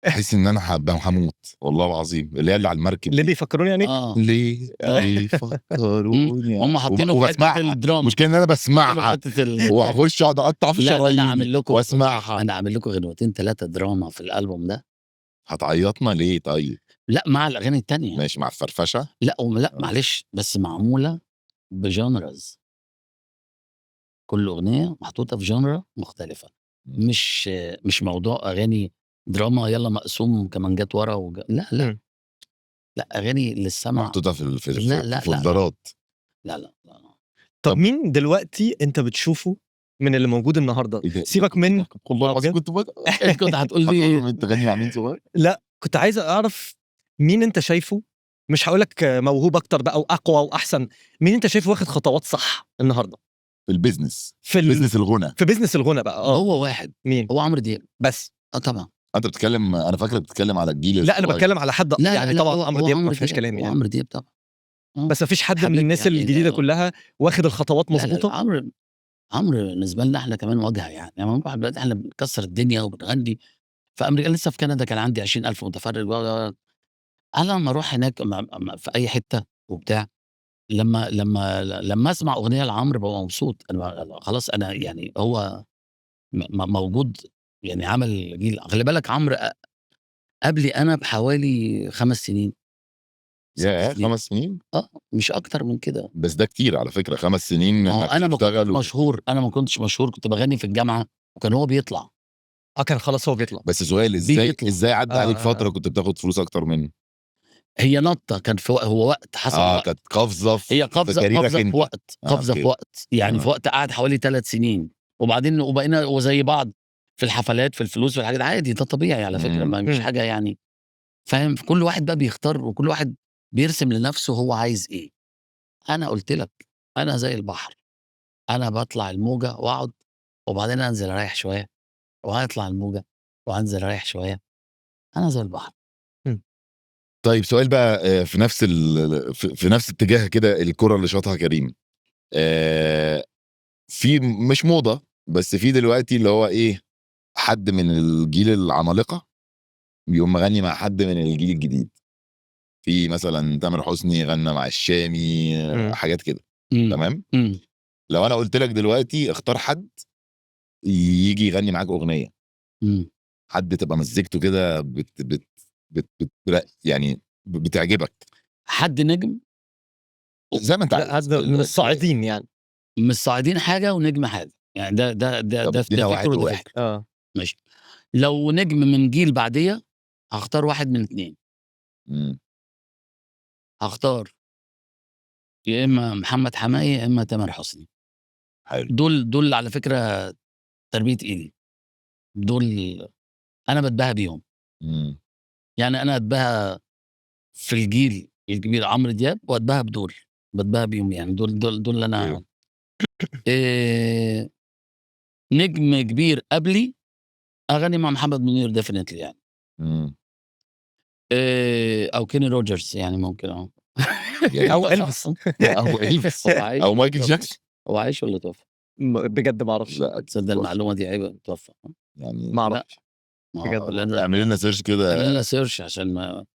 بحس ان انا هموت والله العظيم، اللي هي اللي على المركب اللي دي. بيفكروني يعني ليه بيفكروني وحاطينه في حته وبسمعها. الدراما. مشكلة ان انا حاطينه في بسمعها حته واخش اقعد اقطع في لا، انا شراييني عامل لكم واسمعها. انا عامل لكم غنوتين 3 دراما في الالبوم ده. هتعيطنا ليه طيب؟ لا، مع الاغاني التانية. ماشي مع الفرفشه. لا معلش، بس معموله بجانرز. كل اغنيه محطوطه في جانرا مختلفه. مش موضوع اغاني دراما يلا مقسوم كمانجات ورا لا مم. لا، اغاني للسمع. محطوطه في لا فولدرات. لا. طب طب- مين دلوقتي انت بتشوفه من اللي موجود النهارده؟ إيه ده؟ سيبك من والله العظيم بجد؟ كنت هتقول لي ايه؟ انت غني مع مين صغير؟ لا، كنت عايز اعرف مين انت شايفه، مش هقول لك موهوب اكتر بقى واقوى واحسن، مين انت شايفه واخد خطوات صح النهارده في البيزنس، في بيزنس الغنى. في بيزنس الغنى بقى؟ هو واحد، مين؟ هو عمرو دياب. بس طبعا. انت بتتكلم، انا فاكرك بتتكلم على الجيل لا، انا الصغير. بتكلم على حد لا يعني لا، طبعا هو عمرو دياب ما عمرو فيهاش دياب، كلام هو يعني، عمرو دياب طبعا. بس مفيش حد من حبيبي الناس يعني الجديده كلها واخد الخطوات لا لا، مظبوطه. عمرو بالنسبه لنا احنا كمان واجهه يعني. لما نروح دلوقتي احنا بنكسر الدنيا وبنغني في امريكا. لسه في كندا كان عندي 20,000 متفرج. انا لما اروح هناك في اي حته وبتاع، لما اسمع اغنيه لعمرو ببقى مبسوط. انا خلاص، انا يعني هو موجود. يعني عمل جيل. خلي بالك عمرو قبلي انا بحوالي 5 سنين 6 يا سنين. 5 سنين مش اكتر من كده. بس ده كتير على فكره 5 سنين ما هو انك انا ما كنتش تشتغل مشهور. كنت بغني في الجامعه وكان هو بيطلع. كان خلاص هو بيطلع. بس سؤال، ازاي بيطلع. عدى عليك فتره كنت بتاخد فلوس اكتر منه؟ هي نطه كان في هو وقت حصل وقت. كانت قفزه هي قفزه كاريرك في انت. وقت. قفزه أوكي. في وقت يعني. في وقت قعد حوالي 3 سنين وبقينا وزي بعض في الحفلات، في الفلوس، في الحاجات عادي. ده طبيعي على فكره، ما مش حاجه يعني. فاهم؟ كل واحد بقى بيختار وكل واحد بيرسم لنفسه هو عايز ايه. انا قلت لك انا زي البحر. انا بطلع الموجه واقعد وبعدين انزل اريح شويه وهطلع الموجه وانزل اريح شويه. انا زي البحر. طيب سؤال بقى، في نفس في نفس اتجاه كده الكره اللي شاطها كريم. في مش موضه بس في دلوقتي اللي هو ايه، حد من الجيل العمالقه بيقوم مغني مع حد من الجيل الجديد. في مثلا تامر حسني غنى مع الشامي، حاجات كده. مم. تمام. مم. لو انا قلت لك دلوقتي اختار حد يجي يغني معاك اغنيه، مم. حد تبقى مزيكته كده يعني بتعجبك، حد نجم. زي ما انت لا، عايز. هذا من الصاعدين يعني. مش صاعدين حاجه ونجم حاجه يعني. طب ده ادينا واحد فكر وده وواحد. فكر. ماشي. لو نجم من جيل بعديه هختار واحد من 2. مم. هختار يا اما محمد حماقي يا اما تامر حسني. حلو. دول على فكره تربيه ايدي. دول انا بتباهى بيهم. مم. يعني انا اتباهى في الجيل الكبير عمرو دياب واتباهى بدول. بتباهى بيهم يعني. دول اللي انا أيوه. إيه نجم كبير قبلي اغني مع محمد منير ديفينتلي يعني. مم. او كيني روجرز يعني ممكن يعني او الفيس. او الفيس هو عايش او مايكل جاكسون. هو عايش ولا توفى؟ بجد ما اعرفش. لا تصدق المعلومه دي عيب توفى. يعني ما لا. اعرفش. ما بجد. هو لنا اعمل لنا سيرش كده لنا سيرش عشان ما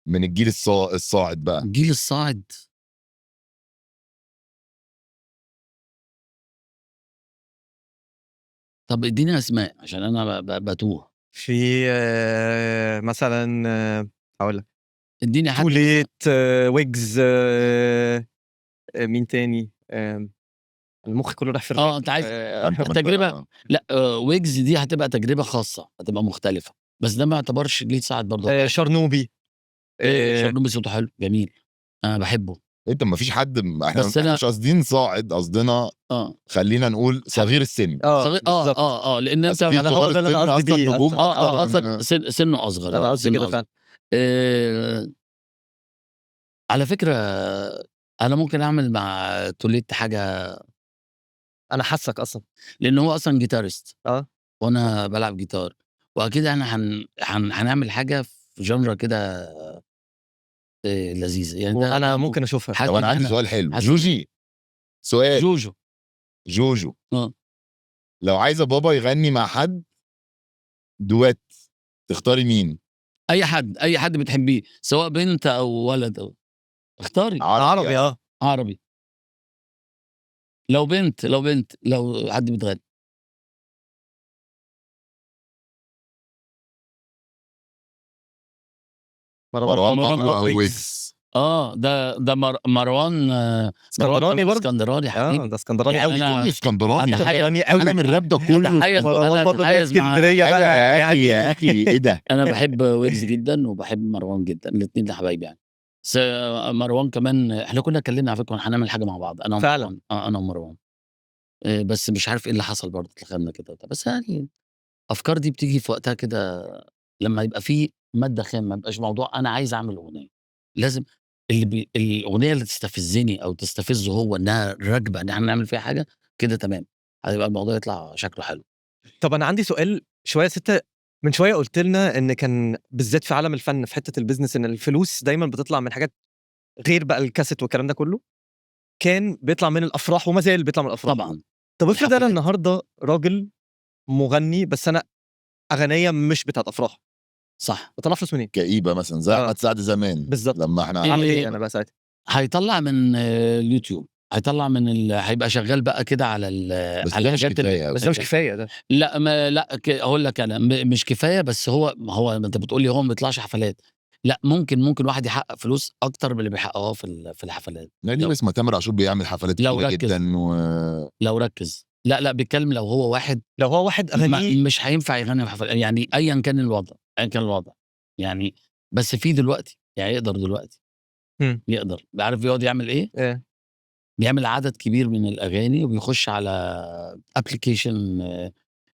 من الجيل الصاعد بقى. الجيل الصاعد. طب اديني اسماء عشان انا بتوه. في مثلا هقول لك اديني حد توليت ويجز مين تاني المخ كله راح في انت عايز أنت تجربه. لا ويجز دي هتبقى تجربه خاصه، هتبقى مختلفه، بس ده ما يعتبرش ليه ساعد برضه. شرنوبي شرنوبي صوته حلو جميل، انا بحبه. انت ما فيش حد احنا بس أنا- مش قاصدين صاعد، قصدنا خلينا نقول صغير السن. صغير بالظبط. لان انت في أنا هو صغار ده اللي أنا السن قصدي اصلا بيه نجوم أصلاً. اكتر اصلا سنه اصغر. انا قصدي سنه كده أصغر. فعلا. على فكره انا ممكن اعمل مع توليت حاجه، انا حاسك اصلا لان هو اصلا جيتارست وانا آه. بلعب جيتار، واكيد احنا هنعمل حاجه في جنرا كده لذيذه يعني. ده انا ممكن اشوفها. حاسس طب انا إن عندي إحنا- سؤال حلو. حاسس- جوجي، سؤال. جوجو جوجو اه لو عايزه بابا يغني مع حد دوات، تختاري مين؟ اي حد بتحبيه سواء بنت او ولد او اختاري. عربي عربي. لو بنت لو حد بتغني. مروان مروان بابلو او ويجز. ويجز. ده مروان اسكندراني برضه. اسكندراني حبيبي. ده اسكندراني يعني قوي. أنا- اسكندراني اسكندراني قوي. انا من الراب ده كله. مروان برضه ده أتحيز مع- اسكندريه ايوه بقى يا اخي يا اخي ايه ده؟ انا بحب ويجز جدا وبحب مروان جدا، الاثنين ده حبايبي يعني. بس مروان كمان احنا كنا اتكلمنا على فكره هنعمل حاجه مع بعض انا فعلا. ومروان. انا ومروان بس مش عارف ايه اللي حصل برضه، اتلخمنا كده وبتاع. بس يعني الافكار دي بتيجي في وقتها كده لما يبقى في ماده خام، ما يبقاش موضوع انا عايز اعمل اغنيه. لازم الاغنيه اللي تستفزني او تستفزه هو انها راكبه ان احنا نعمل فيها حاجه كده تمام، هيبقى الموضوع يطلع شكله حلو. طب انا عندي سؤال شويه ستة. من شويه قلت لنا ان كان بالذات في عالم الفن في حته البيزنس ان الفلوس دايما بتطلع من حاجات غير بقى الكاسيت والكلام ده كله، كان بيطلع من الافراح وما زال بيطلع من الافراح. طبعا طب افرض انا الحفلات. النهارده راجل مغني بس انا اغنيه مش بتاعت افراح، صح. بطلع فلوس منين؟ كئيبه مثلا زي احمد سعد زمان بالظبط. لما احنا اعمل إيه، ايه انا بقى ساعتها؟ هيطلع من اليوتيوب، هيطلع من هيبقى شغال بقى كده على بس على ده مش الحاجات كفايه. بس ده مش كفايه ده. لا ما لا هقول لك انا مش كفايه. بس هو انت بتقول لي هو ما بيطلعش حفلات. لا ممكن واحد يحقق فلوس اكتر من اللي بيحققوها في الحفلات نادي لو- اسمه تامر عاشور بيعمل حفلات لو كتير ركز. جدا لو ركز. لا بيتكلم لو هو واحد لو هو واحد اغانيه مش هينفع يغني في حفلات يعني ايا كان الوضع يعني. بس في دلوقتي يعني يقدر دلوقتي يقدر بيعرف يقعد يعمل ايه. بيعمل عدد كبير من الاغاني وبيخش على ابلكيشن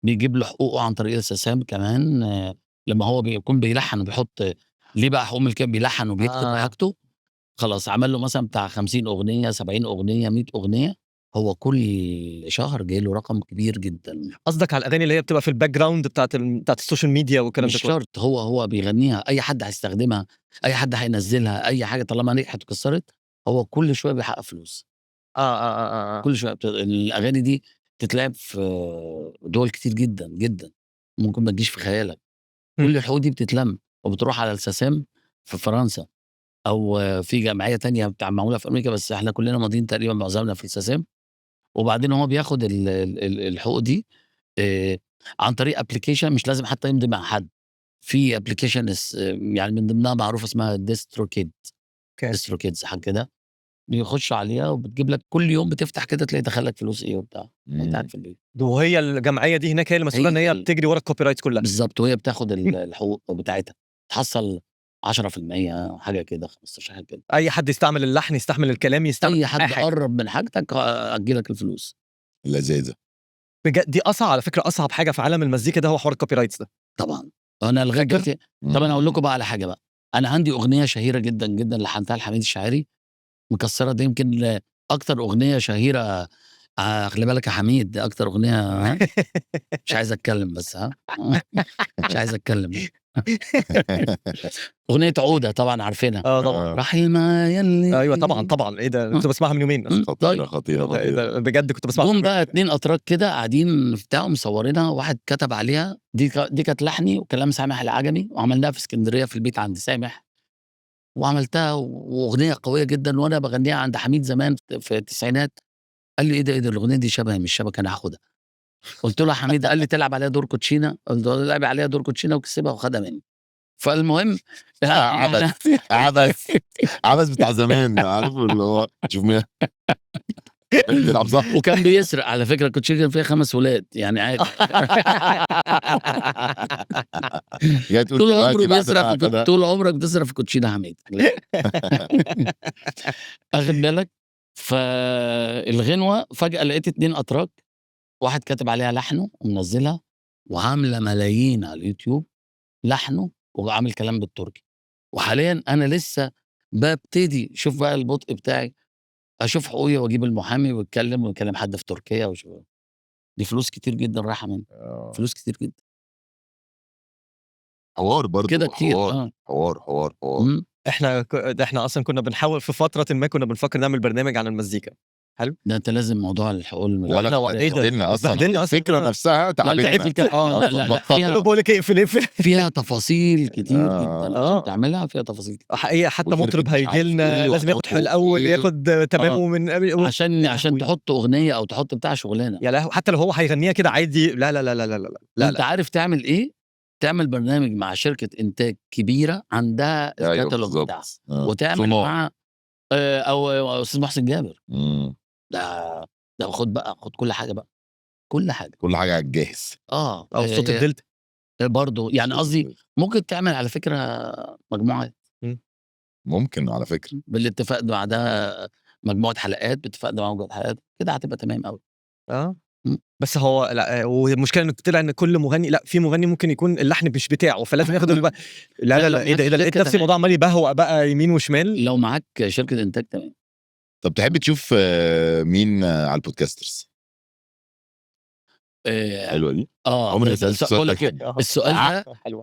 بيجيب له حقوقه عن طريق السسام كمان. لما هو بيكون بيلحن وبيحط ليه بقى حقوق ملكيه، بيلحن وبيكتب حاجته. خلاص عمل له مثلا بتاع 50 اغنيه 70 اغنيه 100 اغنيه، هو كل شهر جاي له رقم كبير جدا. قصدك على الاغاني اللي هي بتبقى في الباك جراوند بتاعت السوشيال ميديا والكلام مش ده كله؟ شرط هو بيغنيها، اي حد هيستخدمها، اي حد هينزلها، اي حاجه طالما نجحت وكسرت هو كل شويه بيحقق فلوس. كل شويه الاغاني دي تتلعب في دول كتير جدا جدا ممكن ما تجيش في خيالك. كل الحقوق دي بتتلم وبتروح على السسام في فرنسا، او في جمعيه تانية معموله في امريكا، بس احنا كلنا ماضيين تقريبا معظمنا في السسام. وبعدين هو بياخد الحقوق دي عن طريق ابلكيشن، مش لازم حتى يمضي مع حد. في ابلكيشن يعني من ضمنها معروفه اسمها ديستروكيد. ديستروكيدز حاجه كده، بيخش عليها وبتجيب لك كل يوم بتفتح كده تلاقي دخل لك فلوس ايه وبتاع وانت قاعد في البيت. وهي الجمعيه دي هناك هي المسؤوله ان هي بتجري ورا الكوبي رايتس كلها. بالظبط، وهي بتاخد الحقوق بتاعتها تحصل 10% حاجه كده 15 حاجه كده. اي حد يستعمل اللحن يستعمل الكلام يستعمل اي حد حاجة. قرب من حاجتك هتجيلك الفلوس. لذيذه بجد دي اصعب على فكره، اصعب حاجه في عالم المزيكا ده هو حوار الكوبي رايتس ده. طبعا انا لغايه دلوقتي. طب انا اقول لكم بقى على حاجه بقى. انا عندي اغنيه شهيره جدا جدا لحنتها لحميد الشاعري مكسره، دي يمكن اكتر اغنيه شهيره. خلي بالك يا حميد، دي اكتر اغنيه. ها مش عايز اتكلم بس مش عايز اتكلم. اغنيه عوده طبعا عارفينها. طبعا. رحل معايا اللي ايوه طبعا ايه ده كنت بسمعها من يومين. خطيره إيه ده بجد كنت بسمعها. جم بقى 2 اتراك كده قاعدين بتاع مصورينها، واحد كتب عليها دي كانت لحني وكلام سامح العجمي، وعملناها في اسكندريه في البيت عند سامح، وعملتها واغنيه قويه جدا وانا بغنيها عند حميد زمان في التسعينات. قال لي ايه ده الاغنيه دي شبهي مش شبهك، انا هاخدها. قلت له يا حميد، قال لي تلعب عليها دور كوتشينه، قلت له لعب عليها دور كوتشينه وكسبها وخدها مني. فالمهم عبث بتاع زمان، عارف اللي هو شوف مين بيلعب صح. وكان بيسرق على فكره، الكوتشينه كان فيها 5 ولاد يعني عادي. جاي تقول طول دلوقتي عمره بعد بيسرق ما كده. طول عمرك بتسرق في كوتشينه يا حميد. اخد بالك؟ فالغنوه فجاه لقيت 2 اتراك، واحد كاتب عليها لحنه ومنزلها وعامله ملايين على اليوتيوب لحنه، وعامل كلام بالتركي. وحاليا انا لسه ببتدي، شوف بقى البطء بتاعي، اشوف حقوقي واجيب المحامي ويكلم حد في تركيا دي فلوس كتير جدا رايحه مني، فلوس كتير جدا حوار برضه كده كتير. حوار مم. احنا اصلا كنا بنحاول في فتره ما، كنا بنفكر نعمل برنامج عن المزيكا. حلو. ده انت لازم موضوع الحقوق ولا إحنا إيه ده؟ اتبهدلنا اصلا اتبهدلنا أصلاً. الفكره نفسها تعبتنا. فيها بقول لك ايه، فيها تفاصيل كتير جدا آه. عشان تعملها، فيها تفاصيل كتير. حقيقه حتى وشركة مطرب مش عارف هيجي لنا إيه لازم ياخد وحقوقه حق الاول، وإيه. ياخد تمامه من قبل. عشان تحط اغنيه او تحط بتاع شغلانه. يا لهوي، حتى لو هو هيغنيها كده عادي، لا لا لا لا لا لا لا, انت لا. عارف تعمل ايه؟ تعمل برنامج مع شركه انتاج كبيره عندها أيوة الكتالوج بالظبط. بتاعها، آه. وتعمل صناع. مع او استاذ محسن جابر. مم. ده خد كل حاجه بقى، كل حاجه. كل حاجه على الجاهز. او صوت الدلتا برضه يعني قصدي ممكن تعمل على فكره مجموعات، ممكن على فكره بالاتفاق مع ده مجموعه حلقات، باتفاق ده مجموعه حلقات، كده هتبقى تمام قوي. بس هو لا، والمشكله انك طلع ان كل مغني، لا في مغني ممكن يكون اللحن مش بتاعه، فلازم ياخد لا لا لا ايه ده لقيت نفسي الموضوع عمال يبهوأ بقى يمين وشمال. لو معاك شركه انتاج تمام. طب تحب تشوف مين على البودكاسترز؟ حلوه دي. عمري سألت بقول لك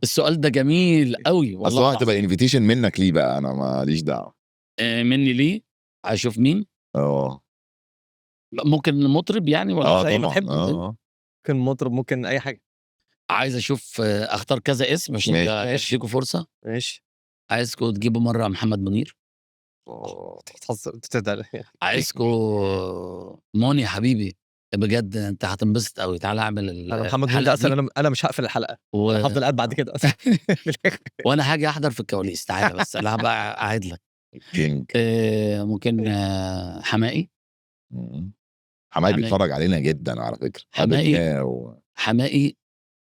السؤال ده جميل قوي اصل والله. هتبقى انفيتيشن منك ليه بقى، انا ماليش دعوه. مني ليه؟ هشوف مين؟ ممكن مطرب يعني ولا زي ما طبعا. تحب. ممكن مطرب، ممكن اي حاجه. عايز اشوف اختار كذا اسم عشان اديكوا فرصه. ماشي. عايزكم تجيبوا مره محمد منير. عايزكم موني حبيبي، بجد انت هتنبسط قوي. تعالى اعمل انا محمد منير اصلا، انا مش هقفل الحلقه، هفضل قاعد بعد كده اصلا. وانا هاجي احضر في الكواليس. تعالى بس انا هبقى قاعد لك. ممكن حمائي. حمائي بيتفرج علينا جدا على فكره. حمائي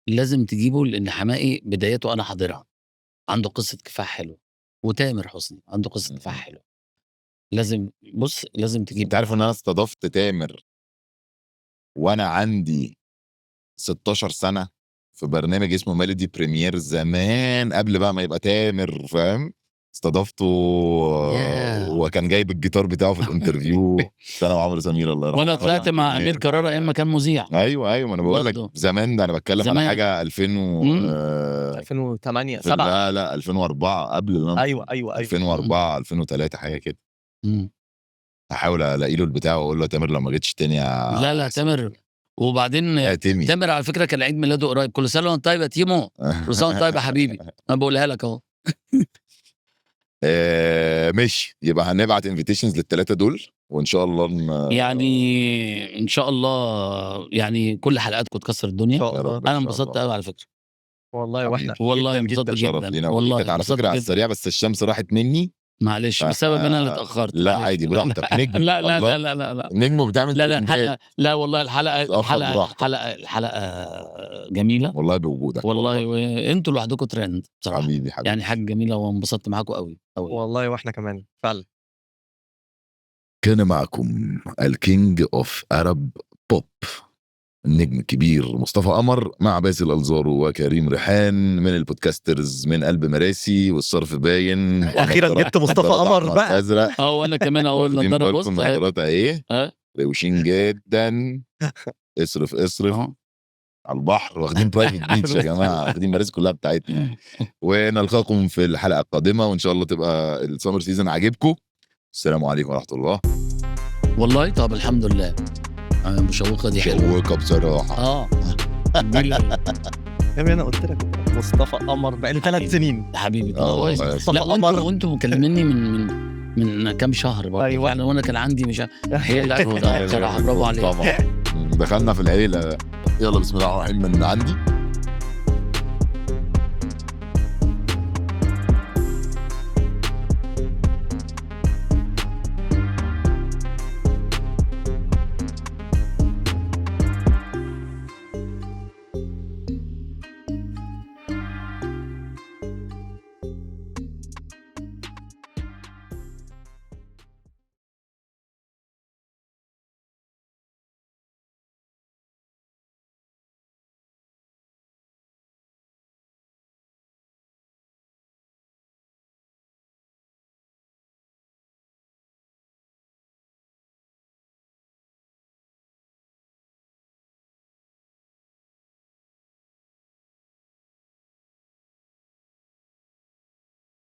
لازم تجيبه، لان حمائي بدايته انا حاضرها، عنده قصه كفاح حلوه. وتامر حسني عنده قصه كفاح حلوه. لازم تجيب. انت عارف ان انا استضفت تامر وانا عندي 16 سنه في برنامج اسمه ميلودي بريمير زمان، قبل بقى ما يبقى تامر، فاهم؟ استضفته وكان جايب الجيتار بتاعه في الانترفيو. انا وعمرو سمير الله يرحمه. وانا طلعت مع امير كرارة ايام ما كان مذيع. ايوه ما انا بقول لك زمان، ده انا بتكلم عن حاجه 2008 7 لا 2004 قبل. ايوه 2004 2003 حاجه كده. هحاول الاقي له البتاع واقول له يا تامر لو ما جيتش تاني لا تامر. وبعدين تامر على فكره كان عيد ميلاده قريب. كل سنه وانت طيب يا تيمو. كل سنه وانت طيب يا حبيبي. انا بقولها لك اهو. ماشي، يبقى هنبعت انفيتيشنز للثلاثه دول، وان شاء الله يعني ان شاء الله يعني كل حلقاتكم تكسر الدنيا. انا انبسطت قوي على فكره والله. واحنا والله انبسطت جدا والله. كانت على فكره على السريع، بس الشمس راحت مني معلش بسبب انا اللي اتاخرت. لا عادي براحتك. نجم. لا نجم بتعمل لا والله الحلقه جميله والله بوجودك والله. وانتوا لوحدكم ترند بصراحه. حبيبي يعني حاجه جميله وانبسطت معاكم قوي والله. واحنا كمان فعلا. كان معكم الكينج اوف ارب بوب، النجم الكبير مصطفى قمر، مع باسل الزارو وكريم ريحان من البودكاسترز من قلب مراسي والصرف باين. واخيرا جبت مصطفى قمر بقى. ازرق. وانا كمان اقول نضاره بص نضارات ايه روشين جدا. اصرف على البحر، واخدين برايفت بيتش يا جماعه، واخدين مراسي كلها بتاعتنا. ونلقاكم في الحلقه القادمه، وان شاء الله تبقى السمر سيزون عاجبكم. السلام عليكم ورحمه الله. والله طب الحمد لله. مشوقه دي حلوه. مشوقه بصراحه. يا انا قلت لك مصطفى قمر بقى لي 3 سنين يا حبيبي. لا وانتوا مكلميني من كام شهر بقى. ايوه يعني وانا كان عندي مش هي. لا بصراحه برافو عليك. طبعا دخلنا في العيله. يلا بسم الله الرحمن الرحيم من عندي.